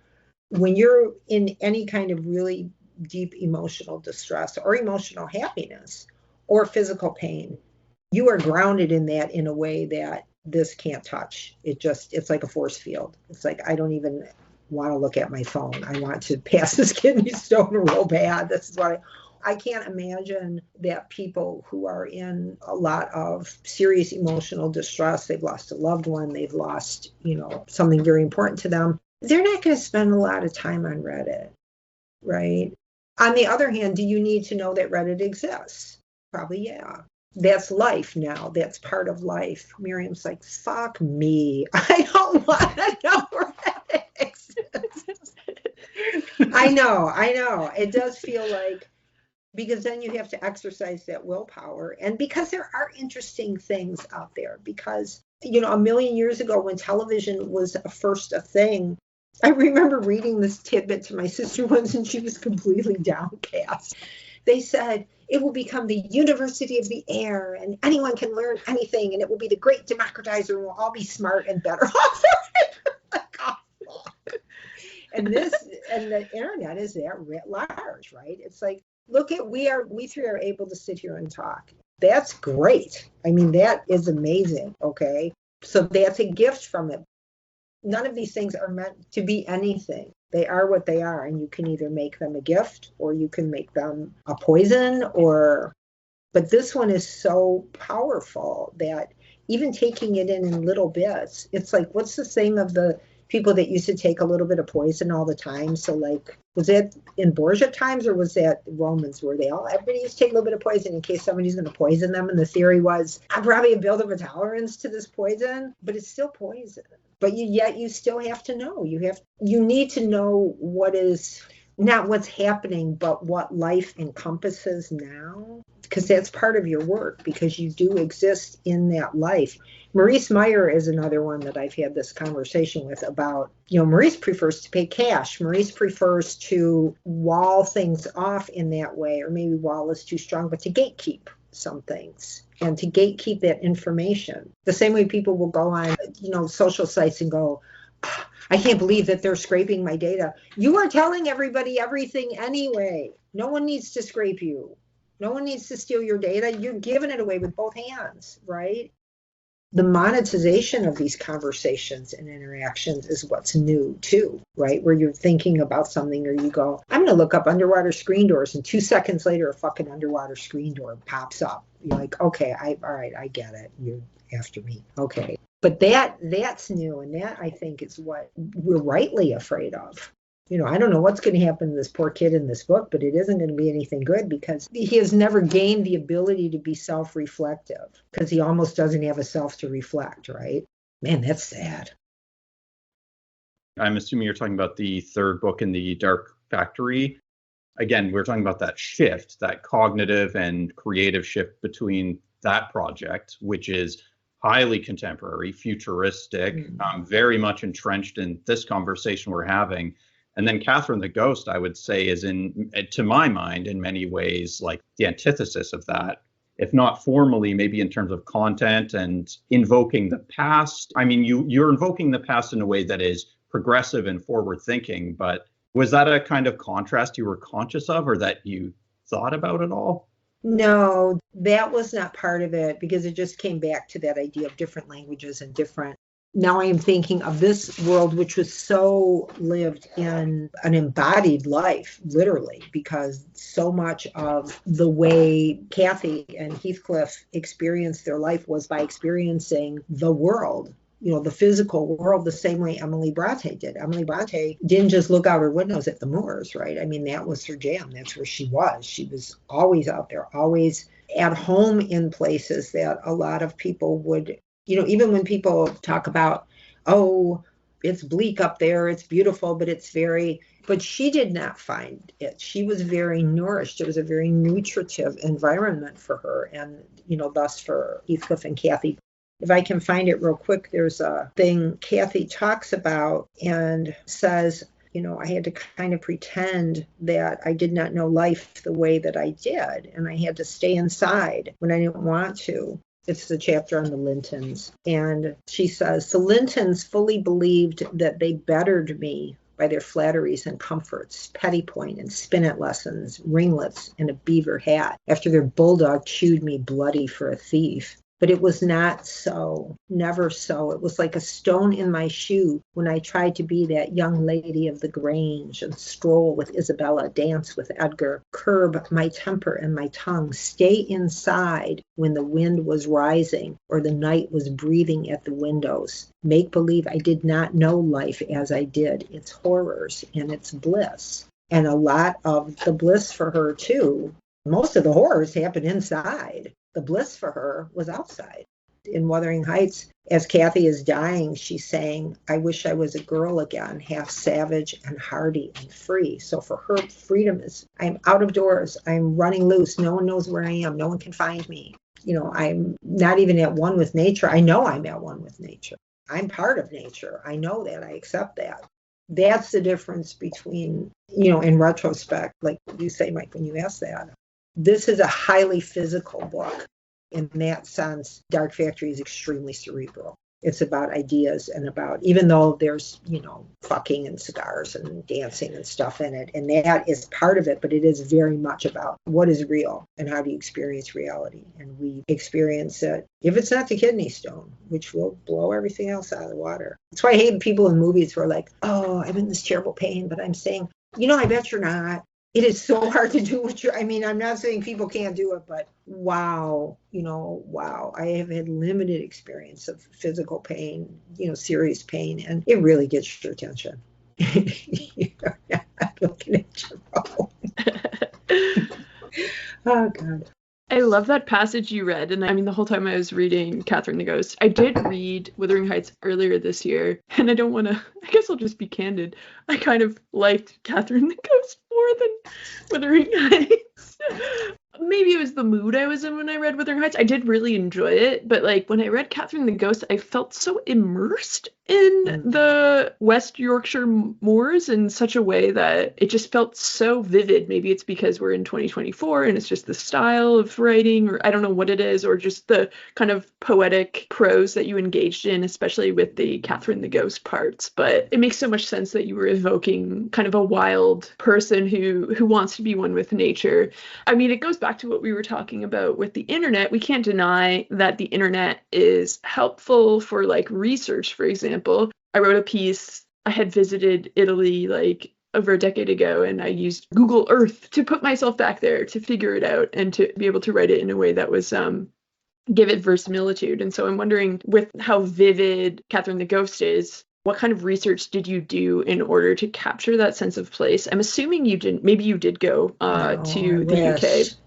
when you're in any kind of really deep emotional distress or emotional happiness or physical pain, you are grounded in that in a way that this can't touch. It's like a force field. It's like, I don't even want to look at my phone. I want to pass this kidney stone real bad. This is what I can't imagine that people who are in a lot of serious emotional distress, they've lost a loved one, they've lost, something very important to them, they're not going to spend a lot of time on Reddit, right? On the other hand, do you need to know that Reddit exists? Probably, yeah. That's life now. That's part of life. Miriam's like, fuck me. I don't want to know Reddit exists. I know. It does feel like, because then you have to exercise that willpower. And because there are interesting things out there, because, a million years ago when television was first a thing, I remember reading this tidbit to my sister once, and she was completely downcast. They said, it will become the university of the air, and anyone can learn anything, and it will be the great democratizer, and we'll all be smart and better off. Like, oh, fuck. And the internet is that writ large, right? It's like, look at, we three are able to sit here and talk. That's great. I mean, that is amazing. Okay. So that's a gift from it. None of these things are meant to be anything. They are what they are, and you can either make them a gift or you can make them a poison, but this one is so powerful that even taking it in little bits, it's like, what's the thing of the people that used to take a little bit of poison all the time? So like, was that in Borgia times, or was that Romans, where everybody used to take a little bit of poison in case somebody's going to poison them? And the theory was, I probably build up a tolerance to this poison, but it's still poison. But yet you still have to know. You need to know what is not what's happening, but what life encompasses now, because that's part of your work, because you do exist in that life. Maurice Meyer is another one that I've had this conversation with about, Maurice prefers to pay cash. Maurice prefers to wall things off in that way, or maybe wall is too strong, but to gatekeep some things and to gatekeep that information. The same way people will go on, social sites and go, I can't believe that they're scraping my data. You are telling everybody everything anyway. No one needs to scrape you. No one needs to steal your data. You're giving it away with both hands, right? The monetization of these conversations and interactions is what's new too, right? Where you're thinking about something, or you go, I'm going to look up underwater screen doors, and 2 seconds later, a fucking underwater screen door pops up. You're like, okay, all right, I get it. You're after me. Okay. But that's new. And that, I think, is what we're rightly afraid of. I don't know what's going to happen to this poor kid in this book, but it isn't going to be anything good, because he has never gained the ability to be self-reflective, because he almost doesn't have a self to reflect, right? Man, that's sad. I'm assuming you're talking about the third book in the Dark Factory. Again, we're talking about that shift, that cognitive and creative shift between that project, which is highly contemporary, futuristic, very much entrenched in this conversation we're having. And then Catherine the Ghost, I would say, is to my mind, in many ways, like the antithesis of that, if not formally, maybe in terms of content and invoking the past. I mean, you're invoking the past in a way that is progressive and forward thinking, but was that a kind of contrast you were conscious of, or that you thought about at all? No, that was not part of it, because it just came back to that idea of different languages and different. Now I am thinking of this world, which was so lived in an embodied life, literally, because so much of the way Kathe and Heathcliff experienced their life was by experiencing the world, the physical world, the same way Emily Brontë did. Emily Brontë didn't just look out her windows at the moors, right? I mean, that was her jam. That's where she was. She was always out there, always at home in places that a lot of people would, even when people talk about, oh, it's bleak up there, it's beautiful, but she did not find it. She was very nourished. It was a very nutritive environment for her, and, thus for Heathcliff and Kathe. If I can find it real quick, there's a thing Kathe talks about and says, I had to kind of pretend that I did not know life the way that I did, and I had to stay inside when I didn't want to. It's the chapter on the Lintons. And she says, the Lintons fully believed that they bettered me by their flatteries and comforts, petty point and spinet lessons, ringlets, and a beaver hat, after their bulldog chewed me bloody for a thief. But it was not so, never so. It was like a stone in my shoe when I tried to be that young lady of the Grange and stroll with Isabella, dance with Edgar, curb my temper and my tongue, stay inside when the wind was rising or the night was breathing at the windows, make believe I did not know life as I did, its horrors and its bliss. And a lot of the bliss for her, too, most of the horrors happened inside. The bliss for her was outside. In Wuthering Heights, as Kathe is dying, she's saying, I wish I was a girl again, half savage and hardy and free. So for her, freedom is, I'm out of doors. I'm running loose. No one knows where I am. No one can find me. I'm not even at one with nature. I know I'm at one with nature. I'm part of nature. I know that. I accept that. That's the difference between, in retrospect, like you say, Mike, when you ask that. This is a highly physical book. In that sense, Dark Factory is extremely cerebral. It's about ideas and about, even though there's, fucking and cigars and dancing and stuff in it, and that is part of it, but it is very much about what is real and how do you experience reality. And we experience it, if it's not the kidney stone, which will blow everything else out of the water. That's why I hate people in movies who are like, oh, I'm in this terrible pain, but I'm saying, I bet you're not. It is so hard to do what I'm not saying people can't do it, but wow, I have had limited experience of physical pain, serious pain, and it really gets your attention. I'm looking at your phone. Oh, God. I love that passage you read. And the whole time I was reading Catherine the Ghost, I did read Wuthering Heights earlier this year. And I guess I'll just be candid. I kind of liked Catherine the Ghost more than Wuthering Heights. Maybe it was the mood I was in when I read Wuthering Heights. I did really enjoy it. But when I read Catherine the Ghost, I felt so immersed in the West Yorkshire moors in such a way that it just felt so vivid. Maybe it's because we're in 2024 and it's just the style of writing, or I don't know what it is, or just the kind of poetic prose that you engaged in, especially with the Catherine the Ghost parts. But it makes so much sense that you were evoking kind of a wild person who wants to be one with nature. It goes back to what we were talking about with the internet. We can't deny that the internet is helpful for research, for example. I wrote a piece. I had visited Italy over a decade ago, and I used Google Earth to put myself back there to figure it out and to be able to write it in a way that was give it verisimilitude. And so I'm wondering, with how vivid Catherine the Ghost is, what kind of research did you do in order to capture that sense of place? I'm assuming you didn't. Maybe you did go to the UK.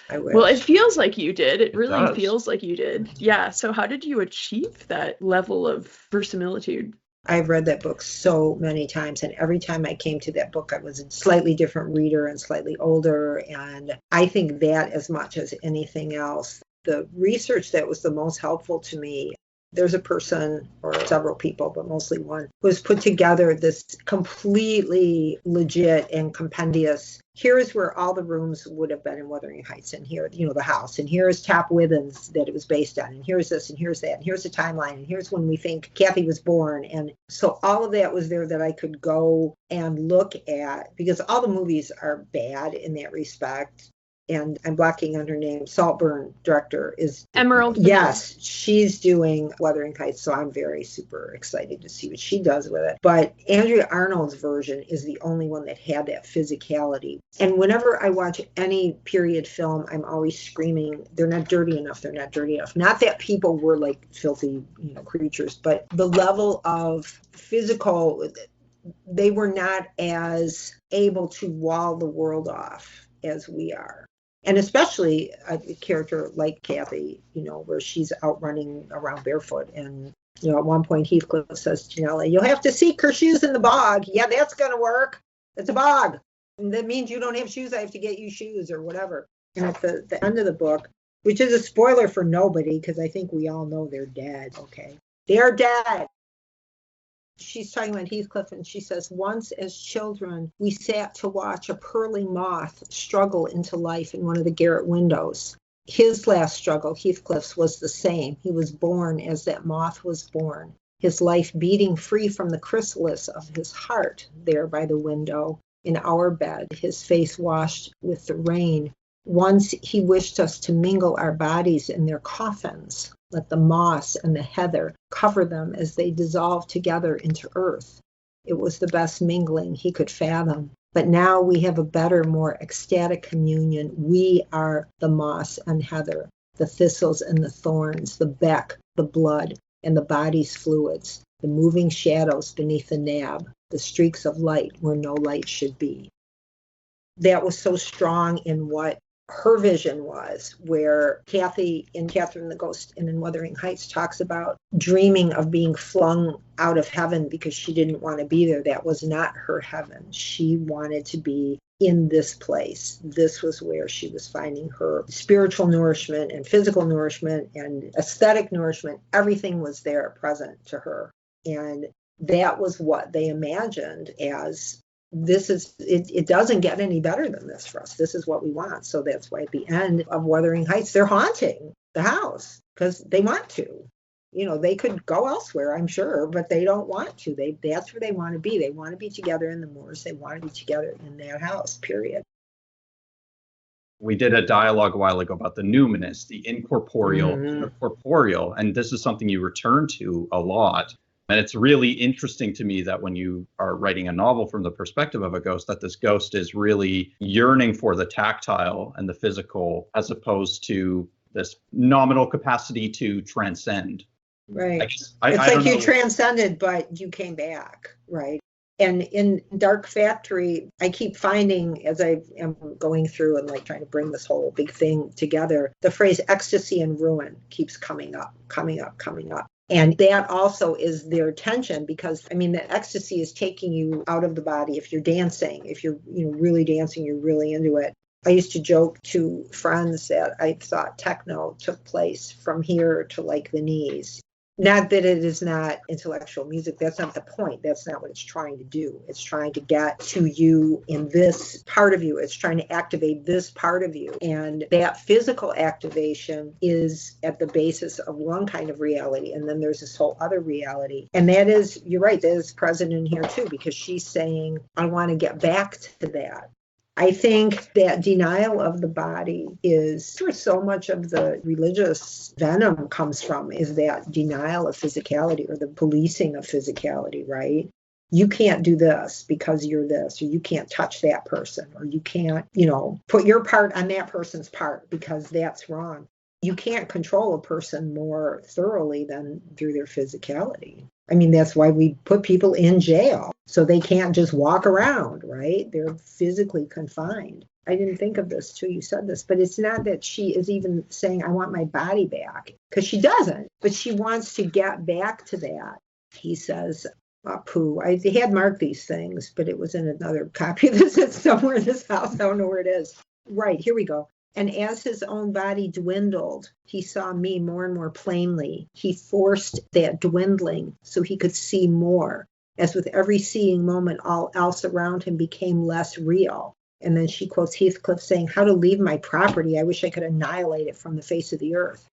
I wish. Well, it feels like you did. It really feels like you did. Yeah. So how did you achieve that level of verisimilitude? I've read that book so many times, and every time I came to that book, I was a slightly different reader and slightly older. And I think that, as much as anything else, the research that was the most helpful to me, there's a person, or several people, but mostly one, who has put together this completely legit and compendious. Here is where all the rooms would have been in Wuthering Heights, and here, the house, and here is Top Withens that it was based on, and here's this, and here's that, and here's the timeline, and here's when we think Kathe was born. And so all of that was there that I could go and look at, because all the movies are bad in that respect. And I'm blocking on her name. Saltburn director is Emerald. Yes, she's doing Wuthering Heights, so I'm very super excited to see what she does with it. But Andrea Arnold's version is the only one that had that physicality. And whenever I watch any period film, I'm always screaming, they're not dirty enough, they're not dirty enough. Not that people were like filthy, creatures, but the level of physical, they were not as able to wall the world off as we are. And especially a character like Kathe, where she's out running around barefoot. And, at one point Heathcliff says to Nellie, you'll have to seek her shoes in the bog. Yeah, that's going to work. It's a bog. And that means you don't have shoes. I have to get you shoes or whatever. And at the end of the book, which is a spoiler for nobody, because I think we all know they're dead. Okay. They're dead. She's talking about Heathcliff, and she says, once as children, we sat to watch a pearly moth struggle into life in one of the garret windows. His last struggle, Heathcliff's, was the same. He was born as that moth was born, his life beating free from the chrysalis of his heart there by the window in our bed, his face washed with the rain. Once he wished us to mingle our bodies in their coffins, let the moss and the heather cover them as they dissolve together into earth. It was the best mingling he could fathom. But now we have a better, more ecstatic communion. We are the moss and heather, the thistles and the thorns, the beck, the blood, and the body's fluids, the moving shadows beneath the nab, the streaks of light where no light should be. That was so strong in what her vision was, where Kathe in Catherine the Ghost and in Wuthering Heights talks about dreaming of being flung out of heaven because she didn't want to be there. That was not her heaven. She wanted to be in this place. This was where she was finding her spiritual nourishment and physical nourishment and aesthetic nourishment. Everything was there present to her. And that was what they imagined as this is, it doesn't get any better than this for us. This is what we want. So that's why at the end of Wuthering Heights, they're haunting the house because they want to. They could go elsewhere, I'm sure, but they don't want to. That's where they want to be. They want to be together in the moors. They want to be together in their house, period. We did a dialogue a while ago about the numinous, the incorporeal, and the corporeal, and this is something you return to a lot. And it's really interesting to me that when you are writing a novel from the perspective of a ghost, that this ghost is really yearning for the tactile and the physical, as opposed to this nominal capacity to transcend. Right. It's like you transcended, but you came back, right? And in Dark Factory, I keep finding, as I am going through and like trying to bring this whole big thing together, the phrase ecstasy and ruin keeps coming up. And that also is their tension because, the ecstasy is taking you out of the body. If you're dancing, if you're really dancing, you're really into it. I used to joke to friends that I thought techno took place from here to like the knees. Not that it is not intellectual music. That's not the point. That's not what it's trying to do. It's trying to get to you in this part of you. It's trying to activate this part of you. And that physical activation is at the basis of one kind of reality. And then there's this whole other reality. And that is, you're right, that is present in here too, because she's saying, I want to get back to that. I think that denial of the body is where so much of the religious venom comes from, is that denial of physicality or the policing of physicality, right? You can't do this because you're this, or you can't touch that person, or you can't, put your part on that person's part because that's wrong. You can't control a person more thoroughly than through their physicality. That's why we put people in jail, so they can't just walk around, right? They're physically confined. I didn't think of this till you said this, but it's not that she is even saying, I want my body back, because she doesn't, but she wants to get back to that. He says, poo. I had marked these things, but it was in another copy of this. It's somewhere in this house. I don't know where it is. Right, here we go. And as his own body dwindled, he saw me more and more plainly. He forced that dwindling so he could see more. As with every seeing moment, all else around him became less real. And then she quotes Heathcliff saying, how to leave my property. I wish I could annihilate it from the face of the earth.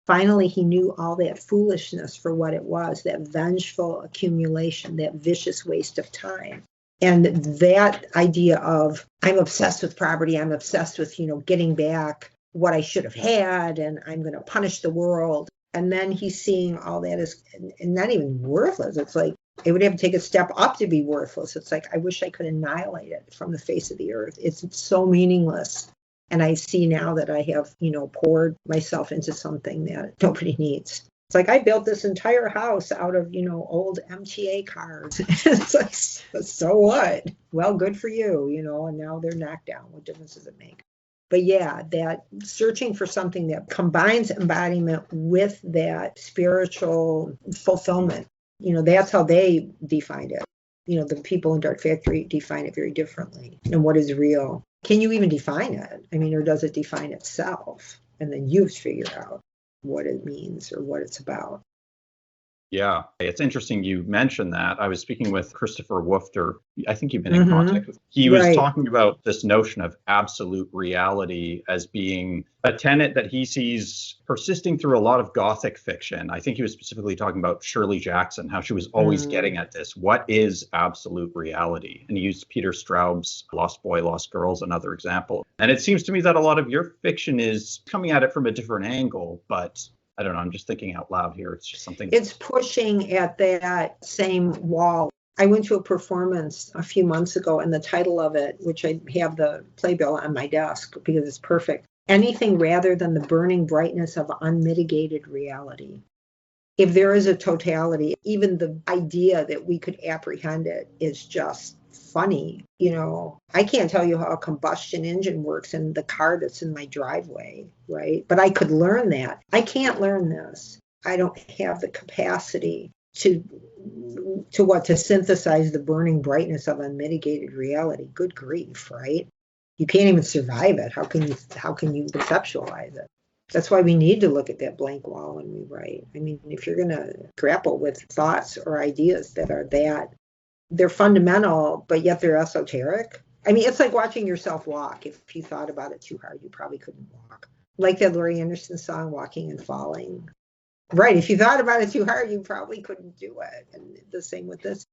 Finally, he knew all that foolishness for what it was, that vengeful accumulation, that vicious waste of time. And that idea of, I'm obsessed with property, I'm obsessed with, getting back what I should have had, and I'm going to punish the world. And then he's seeing all that as not even worthless. It's like, it would have to take a step up to be worthless. It's like, I wish I could annihilate it from the face of the earth. It's so meaningless. And I see now that I have, poured myself into something that nobody needs. It's like, I built this entire house out of, old MTA cars. It's like, so what? Well, good for you, and now they're knocked down. What difference does it make? But yeah, that searching for something that combines embodiment with that spiritual fulfillment, that's how they define it. The people in Dark Factory define it very differently. And what is real? Can you even define it? Or does it define itself? And then you figure out what it means or what it's about. Yeah, it's interesting you mentioned that. I was speaking with Christopher Woofter. I think you've been in contact with him. He was talking about this notion of absolute reality as being a tenet that he sees persisting through a lot of Gothic fiction. I think he was specifically talking about Shirley Jackson, how she was always getting at this. What is absolute reality? And he used Peter Straub's Lost Boy, Lost Girl as another example. And it seems to me that a lot of your fiction is coming at it from a different angle, but I don't know, I'm just thinking out loud here. It's just something. It's pushing at that same wall. I went to a performance a few months ago, and the title of it, which I have the playbill on my desk because it's perfect, anything rather than the burning brightness of unmitigated reality. If there is a totality, even the idea that we could apprehend it is just funny. You know, I can't tell you how a combustion engine works in the car that's in my driveway, right? But I could learn that. I can't learn this. I don't have the capacity to synthesize the burning brightness of unmitigated reality. Good grief, right? You can't even survive it. How can you conceptualize it? That's why we need to look at that blank wall when we write. I mean, if you're going to grapple with thoughts or ideas that are they're fundamental, but yet they're esoteric. I mean, it's like watching yourself walk. If you thought about it too hard, you probably couldn't walk. Like that Laurie Anderson song, Walking and Falling. Right. If you thought about it too hard, you probably couldn't do it. And the same with this.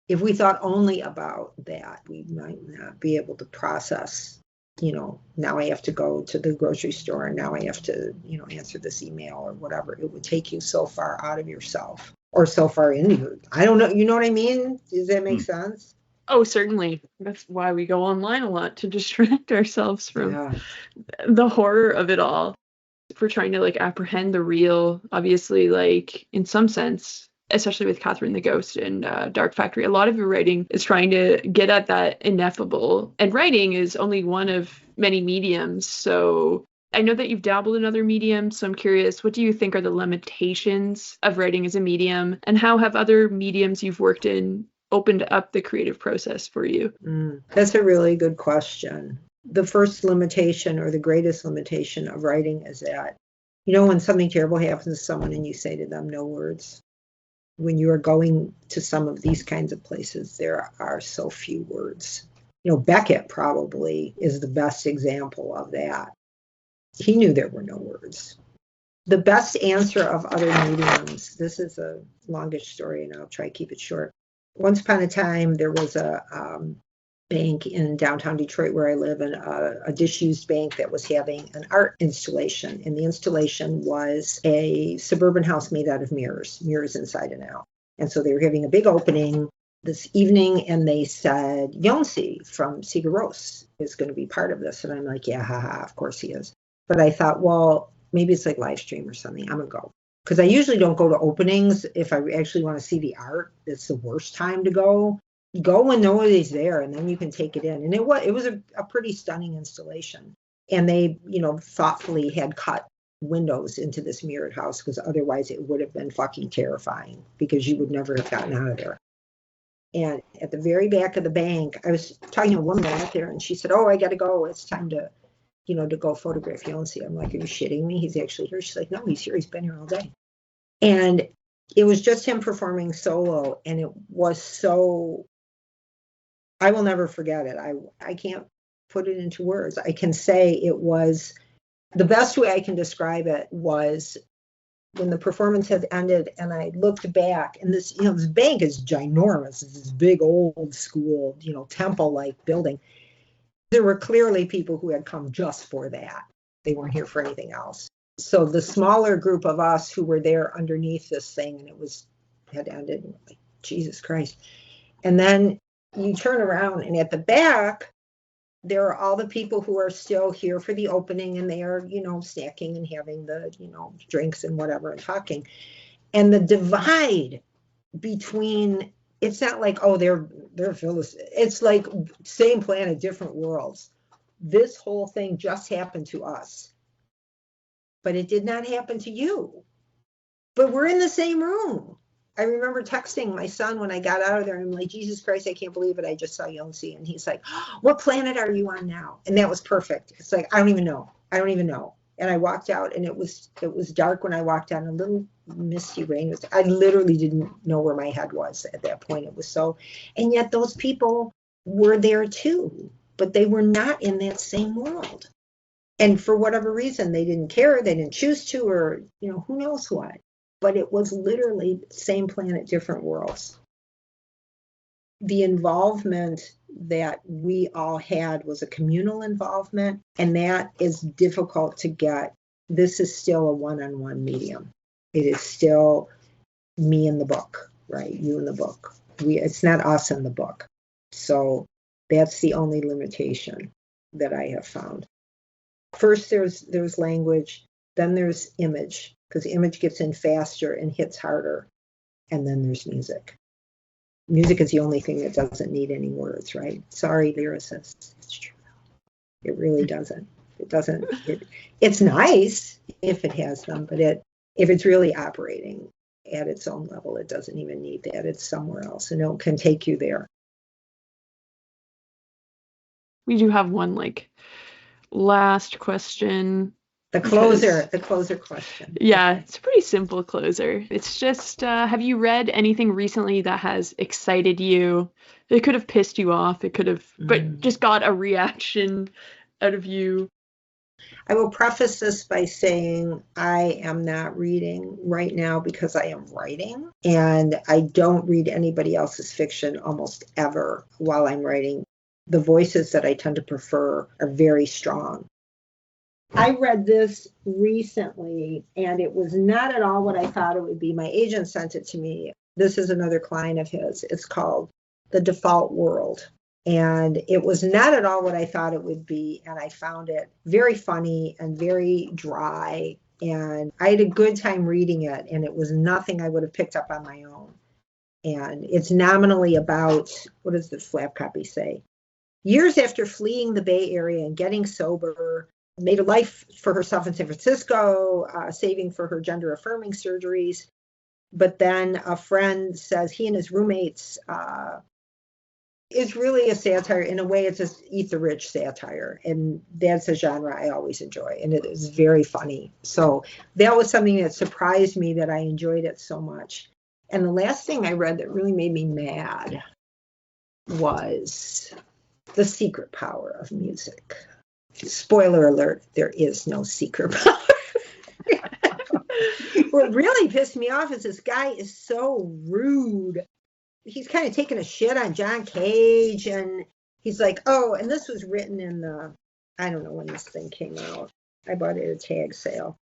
If we thought only about that, we might not be able to process, you know, now I have to go to the grocery store and now I have to, you know, answer this email or whatever. It would take you so far out of yourself. Or so far into it. I don't know. You know what I mean? Does that make sense? Oh, certainly. That's why we go online a lot, to distract ourselves from the horror of it all. If we're trying to like apprehend the real, obviously, like in some sense, especially with Catherine the Ghost and Dark Factory, a lot of your writing is trying to get at that ineffable. And writing is only one of many mediums. So I know that you've dabbled in other mediums, so I'm curious, what do you think are the limitations of writing as a medium, and how have other mediums you've worked in opened up the creative process for you? That's a really good question. The first limitation, or the greatest limitation of writing, is that, you know, when something terrible happens to someone and you say to them, no words. When you are going to some of these kinds of places, there are so few words. You know, Beckett probably is the best example of that. He knew there were no words. The best answer of other mediums, this is a longish story and I'll try to keep it short. Once upon a time, there was a bank in downtown Detroit where I live, and a disused bank that was having an art installation. And the installation was a suburban house made out of mirrors inside and out. And so they were having a big opening this evening, and they said, Jonsi from Sigur Rós is going to be part of this. And I'm like, yeah, haha, of course he is. But I thought, well, maybe it's like live stream or something. I'm going to go. Because I usually don't go to openings if I actually want to see the art. It's the worst time to go. Go when nobody's there, and then you can take it in. And it was a pretty stunning installation. And they, you know, thoughtfully had cut windows into this mirrored house, because otherwise it would have been fucking terrifying, because you would never have gotten out of there. And at the very back of the bank, I was talking to a woman out there, and she said, oh, I got to go. It's time to, you know, to go photograph Jonsi. I'm like, are you shitting me? He's actually here. She's like, no, he's here. He's been here all day. And it was just him performing solo. And it was so, I will never forget it. I can't put it into words. I can say it was, the best way I can describe it was when the performance had ended and I looked back, and this, you know, this bank is ginormous. It's this big old school, you know, temple-like building. There were clearly people who had come just for that. They weren't here for anything else. So the smaller group of us who were there underneath this thing, and it had ended, and like, Jesus Christ. And then you turn around, and at the back, there are all the people who are still here for the opening, and they are, you know, snacking and having the, you know, drinks and whatever and talking. And the divide between, it's not like, oh, they're Phyllis. It's like same planet, different worlds. This whole thing just happened to us, but it did not happen to you. But we're in the same room. I remember texting my son when I got out of there, and I'm like, Jesus Christ, I can't believe it. I just saw Jonsi. And he's like, what planet are you on now? And that was perfect. It's like, I don't even know. And I walked out, and it was dark when I walked out, and a little misty rain. I literally didn't know where my head was at that point. It was so, and yet those people were there too, but they were not in that same world. And for whatever reason, they didn't care, they didn't choose to, or, who knows what. But it was literally same planet, different worlds. The involvement that we all had was a communal involvement, and that is difficult to get. This is still a one-on-one medium. It is still me in the book, right? You in the book. It's not us in the book. So that's the only limitation that I have found. First, there's language, then there's image, because image gets in faster and hits harder, and then there's music. Music is the only thing that doesn't need any words, right? Sorry, lyricists. It's true. It really doesn't. It doesn't. It's nice if it has them, but if it's really operating at its own level, it doesn't even need that. It's somewhere else, and it can take you there. We do have one last question. The closer question. Yeah, it's a pretty simple closer. It's just, have you read anything recently that has excited you? It could have pissed you off. It could have, but just got a reaction out of you. I will preface this by saying I am not reading right now because I am writing, and I don't read anybody else's fiction almost ever while I'm writing. The voices that I tend to prefer are very strong. I read this recently, and it was not at all what I thought it would be. My agent sent it to me. This is another client of his. It's called The Default World. And it was not at all what I thought it would be. And I found it very funny and very dry. And I had a good time reading it. And it was nothing I would have picked up on my own. And it's nominally about, what does the flap copy say? Years after fleeing the Bay Area and getting sober, made a life for herself in San Francisco, saving for her gender-affirming surgeries. But then a friend says he and his roommates is really a satire. In a way, it's an eat the rich satire. And that's a genre I always enjoy. And it is very funny. So that was something that surprised me that I enjoyed it so much. And the last thing I read that really made me mad was The Secret Power of Music. Spoiler alert, there is no secret power. What really pissed me off is this guy is so rude. He's kind of taking a shit on John Cage, and he's like, oh, and this was written in I don't know when this thing came out. I bought it at a tag sale.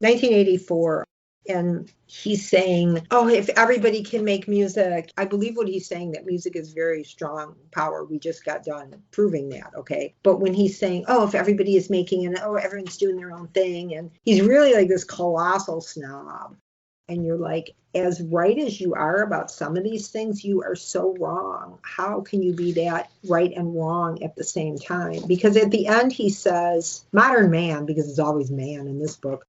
1984. And he's saying, oh, if everybody can make music, I believe what he's saying, that music is very strong power. We just got done proving that, okay? But when he's saying, oh, if everybody is making it, oh, everyone's doing their own thing. And he's really like this colossal snob. And you're like, as right as you are about some of these things, you are so wrong. How can you be that right and wrong at the same time? Because at the end he says, modern man, because it's always man in this book,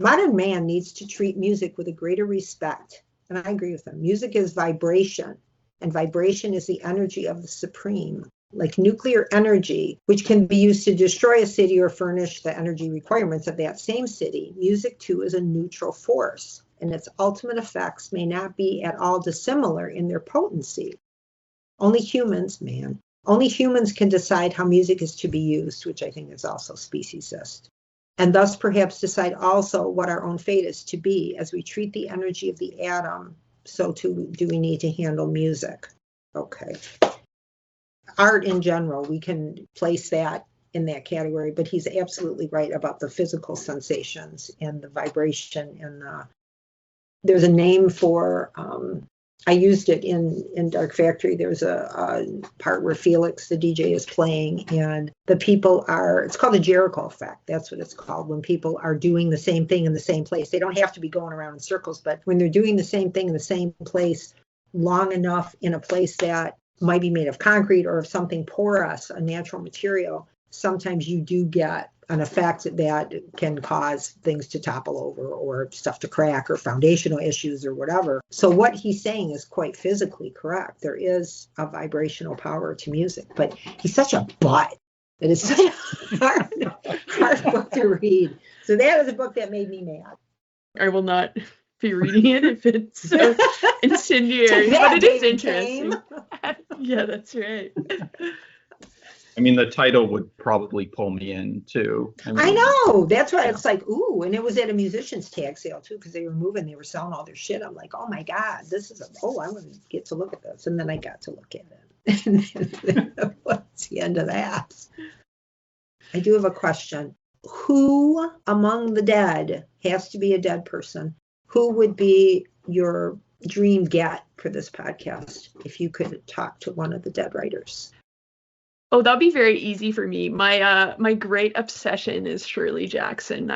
modern man needs to treat music with a greater respect. And I agree with him. Music is vibration, and vibration is the energy of the supreme. Like nuclear energy, which can be used to destroy a city or furnish the energy requirements of that same city, music too is a neutral force, and its ultimate effects may not be at all dissimilar in their potency. Only humans can decide how music is to be used, which I think is also speciesist. And thus perhaps decide also what our own fate is to be. As we treat the energy of the atom, so too do we need to handle music. Okay. Art in general, we can place that in that category, but he's absolutely right about the physical sensations and the vibration. And there's a name for, I used it in Dark Factory. There's a part where Felix, the DJ, is playing, and the people it's called the Jericho effect. That's what it's called, when people are doing the same thing in the same place. They don't have to be going around in circles, but when they're doing the same thing in the same place long enough in a place that might be made of concrete or of something porous, a natural material, sometimes you do get an effect that can cause things to topple over or stuff to crack or foundational issues or whatever. So what he's saying is quite physically correct. There is a vibrational power to music, but he's such a butt that it's such a hard book to read. So that is a book that made me mad. I will not be reading it if it's so incendiary, but it is interesting. Yeah, that's right. I mean, the title would probably pull me in too. I know. That's why it's like, ooh, and it was at a musician's tag sale too, because they were selling all their shit. I'm like, oh my God, I'm going to get to look at this. And then I got to look at it. And what's the end of that? I do have a question. Who among the dead, has to be a dead person, who would be your dream get for this podcast if you could talk to one of the dead writers? Oh, that'd be very easy for me. My great obsession is Shirley Jackson.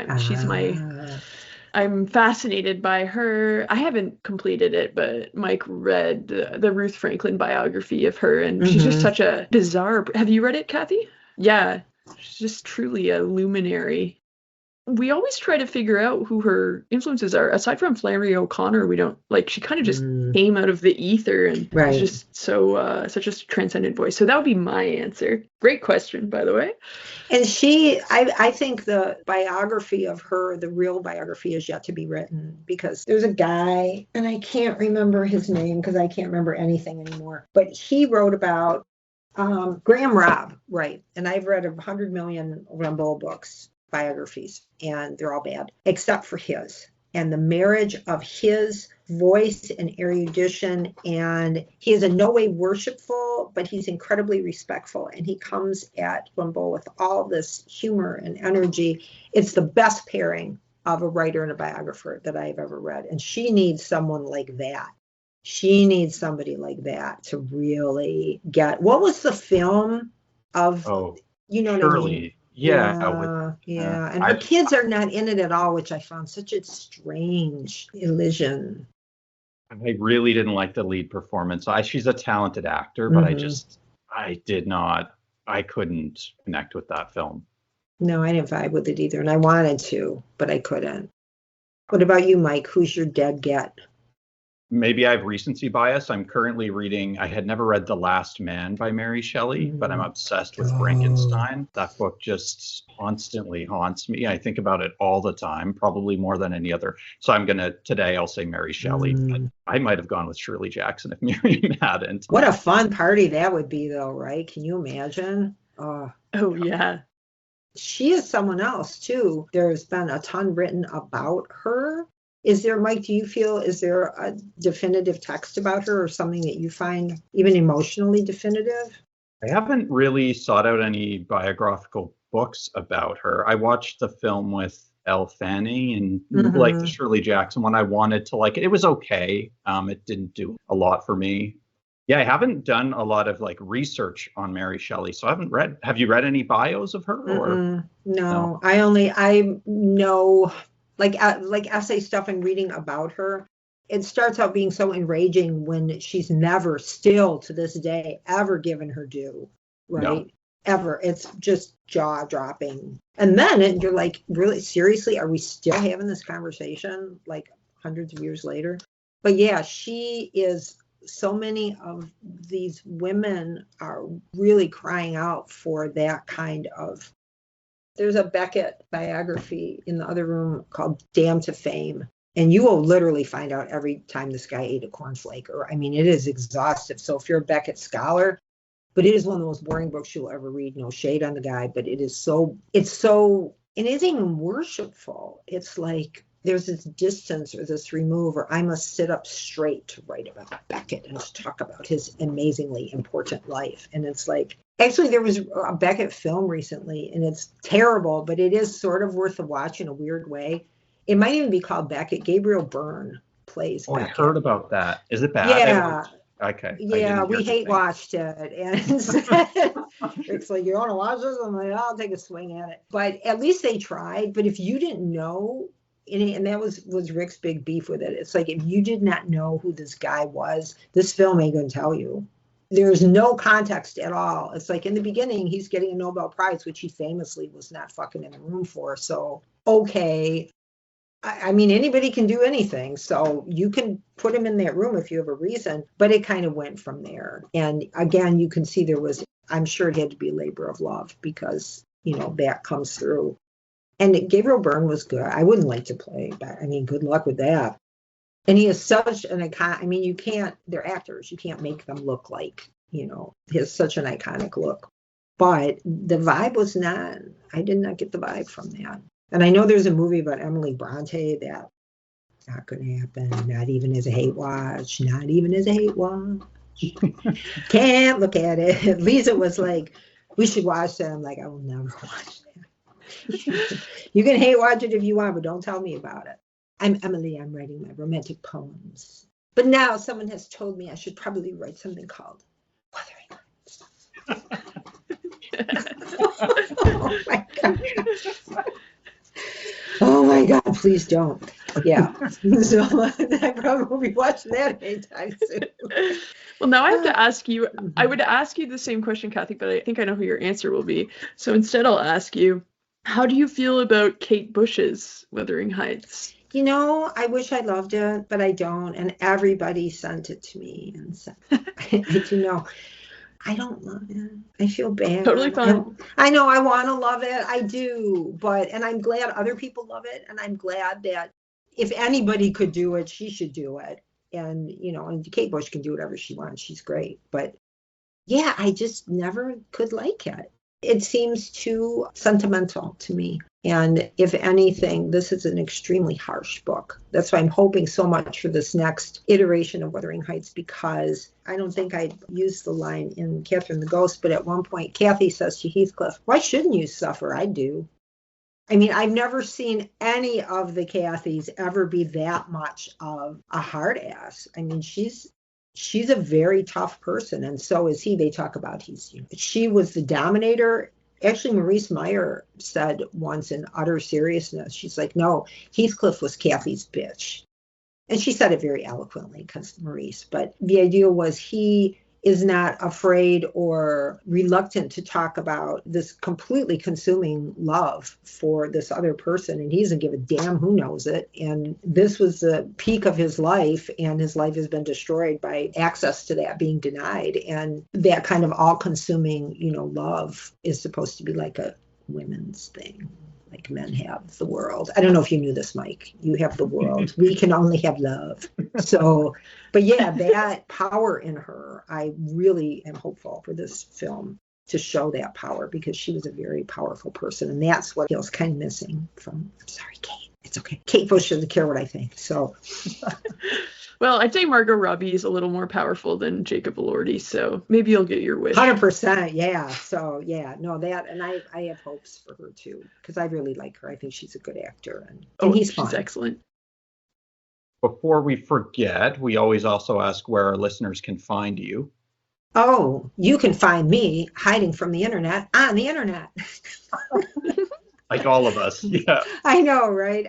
I'm fascinated by her. I haven't completed it, but Mike read the Ruth Franklin biography of her, and she's just such a bizarre. Have you read it, Kathe? Yeah, she's just truly a luminary. We always try to figure out who her influences are. Aside from Flannery O'Connor, we don't she kind of just came out of the ether and is just so such a transcendent voice. So that would be my answer. Great question, by the way. And I think the biography of her, the real biography, is yet to be written, because there's a guy, and I can't remember his name because I can't remember anything anymore, but he wrote about Graham Robb, right? And I've read 100 million Rimbaud books, biographies, and they're all bad except for his, and the marriage of his voice and erudition, and he is in no way worshipful, but he's incredibly respectful, and he comes at Rimbaud with all this humor and energy. It's the best pairing of a writer and a biographer that I've ever read, and she needs someone like that. She needs somebody like that to really get. What was the film of? You know Shirley. What I mean? Yeah. And her kids are not in it at all, which I found such a strange illusion. I really didn't like the lead performance. She's a talented actor, but I couldn't connect with that film. No, I didn't vibe with it either, and I wanted to, but I couldn't. What about you, Mike? Who's your dead get? Maybe I have recency bias. I'm currently reading, I had never read The Last Man by Mary Shelley, but I'm obsessed with Frankenstein. That book just constantly haunts me. I think about it all the time, probably more than any other. So today I'll say Mary Shelley. But I might have gone with Shirley Jackson if Miriam hadn't. What a fun party that would be, though, right? Can you imagine? Oh, yeah. She is someone else, too. There's been a ton written about her. Is there, Mike, is there a definitive text about her, or something that you find even emotionally definitive? I haven't really sought out any biographical books about her. I watched the film with Elle Fanning and like the Shirley Jackson one. I wanted to like it. It was okay. It didn't do a lot for me. Yeah, I haven't done a lot of research on Mary Shelley, so I haven't read. Have you read any bios of her? Or no. I know. Like essay stuff and reading about her, it starts out being so enraging when she's never, still to this day, ever given her due, right? No. Ever. It's just jaw-dropping. And then you're like, really, seriously, are we still having this conversation hundreds of years later? But yeah, she is, so many of these women are really crying out for that kind of. There's a Beckett biography in the other room called Damned to Fame. And you will literally find out every time this guy ate a cornflake. It is exhaustive. So if you're a Beckett scholar, but it is one of the most boring books you'll ever read. No shade on the guy, but it isn't even worshipful. It's like there's this distance or this remove, or I must sit up straight to write about Beckett and to talk about his amazingly important life. And it's like, actually, there was a Beckett film recently, and it's terrible, but it is sort of worth a watch in a weird way. It might even be called Beckett. Gabriel Byrne plays Beckett. I heard about that. Is it bad? Yeah. Okay. Yeah, we hate watched it. And Rick's like, you want to watch this? I'm like, I'll take a swing at it. But at least they tried. But if you didn't know, and that was Rick's big beef with it. It's like, if you did not know who this guy was, this film ain't going to tell you. There's no context at all. It's like in the beginning, he's getting a Nobel Prize, which he famously was not fucking in the room for. So, okay. Anybody can do anything. So you can put him in that room if you have a reason. But it kind of went from there. And again, you can see I'm sure it had to be labor of love, because, that comes through. And Gabriel Byrne was good. I wouldn't like to play, but I mean, good luck with that. And he is such an icon. I mean, they're actors. You can't make them look like, he has such an iconic look. But the vibe was I did not get the vibe from that. And I know there's a movie about Emily Brontë that's not going to happen. Not even as a hate watch. Not even as a hate watch. Can't look at it. Lisa was like, we should watch that. I'm like, I will never watch that. You can hate watch it if you want, but don't tell me about it. I'm Emily. I'm writing my romantic poems. But now someone has told me I should probably write something called Wuthering. Oh my God. Oh my God, please don't. Yeah. So I probably won't be watching that anytime soon. Well, now I have to ask you, I would ask you the same question, Kathe, but I think I know who your answer will be. So instead I'll ask you, how do you feel about Kate Bush's Wuthering Heights? I wish I loved it, but I don't. And everybody sent it to me and said, I do know. I don't love it. I feel bad. Totally fine. I know I want to love it. I do. And I'm glad other people love it. And I'm glad that if anybody could do it, she should do it. And, and Kate Bush can do whatever she wants. She's great. But yeah, I just never could like it. It seems too sentimental to me. And if anything, this is an extremely harsh book. That's why I'm hoping so much for this next iteration of Wuthering Heights, because I don't think I'd use the line in Catherine the Ghost, but at one point, Kathe says to Heathcliff, why shouldn't you suffer? I do. I mean, I've never seen any of the Cathys ever be that much of a hard ass. I mean, she's a very tough person, and so is he. They talk about she was the dominator. Actually, Maurice Meyer said once in utter seriousness, she's like, no, Heathcliff was Cathey's bitch. And she said it very eloquently because Maurice, but the idea was he is not afraid or reluctant to talk about this completely consuming love for this other person. And he doesn't give a damn who knows it. And this was the peak of his life, and his life has been destroyed by access to that being denied. And that kind of all-consuming, love is supposed to be like a women's thing. Like men have the world. I don't know if you knew this, Mike. You have the world. We can only have love. So, but yeah, that power in her, I really am hopeful for this film to show that power, because she was a very powerful person. And that's what feels kind of missing from, I'm sorry, Kate. It's okay. Kate Bush doesn't care what I think. So. Well, I'd say Margot Robbie is a little more powerful than Jacob Elordi, so maybe you'll get your wish. 100%, yeah. So, yeah, no, that, and I have hopes for her, too, because I really like her. I think she's a good actor, and he's fun. She's excellent. Before we forget, we always also ask where our listeners can find you. Oh, you can find me hiding from the internet on the internet. Like all of us, yeah. I know, right?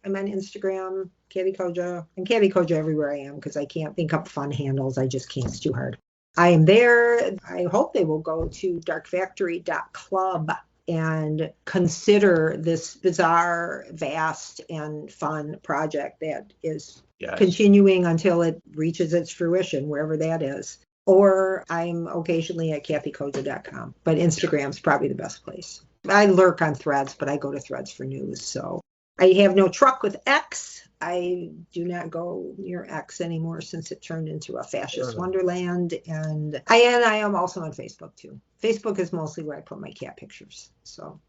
I'm on Instagram, Kathe Koja. I'm Kathe Koja everywhere I am, because I can't think up fun handles. I just can't. It's too hard. I am there. I hope they will go to darkfactory.club and consider this bizarre, vast, and fun project that is continuing until it reaches its fruition, wherever that is. Or I'm occasionally at kathekoja.com, but Instagram's probably the best place. I lurk on Threads, but I go to Threads for news, so. I have no truck with X. I do not go near X anymore since it turned into a fascist wonderland. And I am also on Facebook, too. Facebook is mostly where I put my cat pictures. So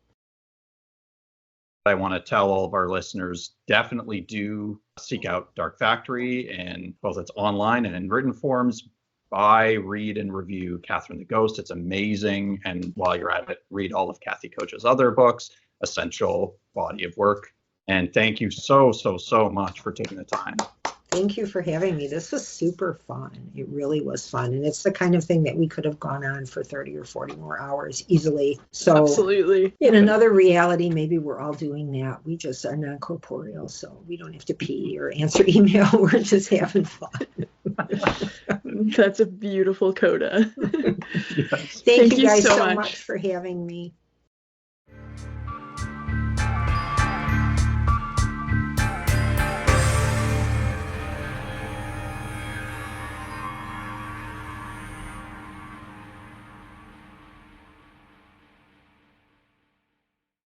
I want to tell all of our listeners, definitely do seek out Dark Factory, and both its online and in written forms. Buy, read, and review Catherine the Ghost. It's amazing. And while you're at it, read all of Kathe Koja's other books, essential body of work. And thank you so much for taking the time. Thank you for having me. This was super fun. It really was fun. And it's the kind of thing that we could have gone on for 30 or 40 more hours easily. So absolutely. In another reality, maybe we're all doing that. We just are not corporeal, so we don't have to pee or answer email. We're just having fun. That's a beautiful coda. Yes. Thank you guys so much for having me.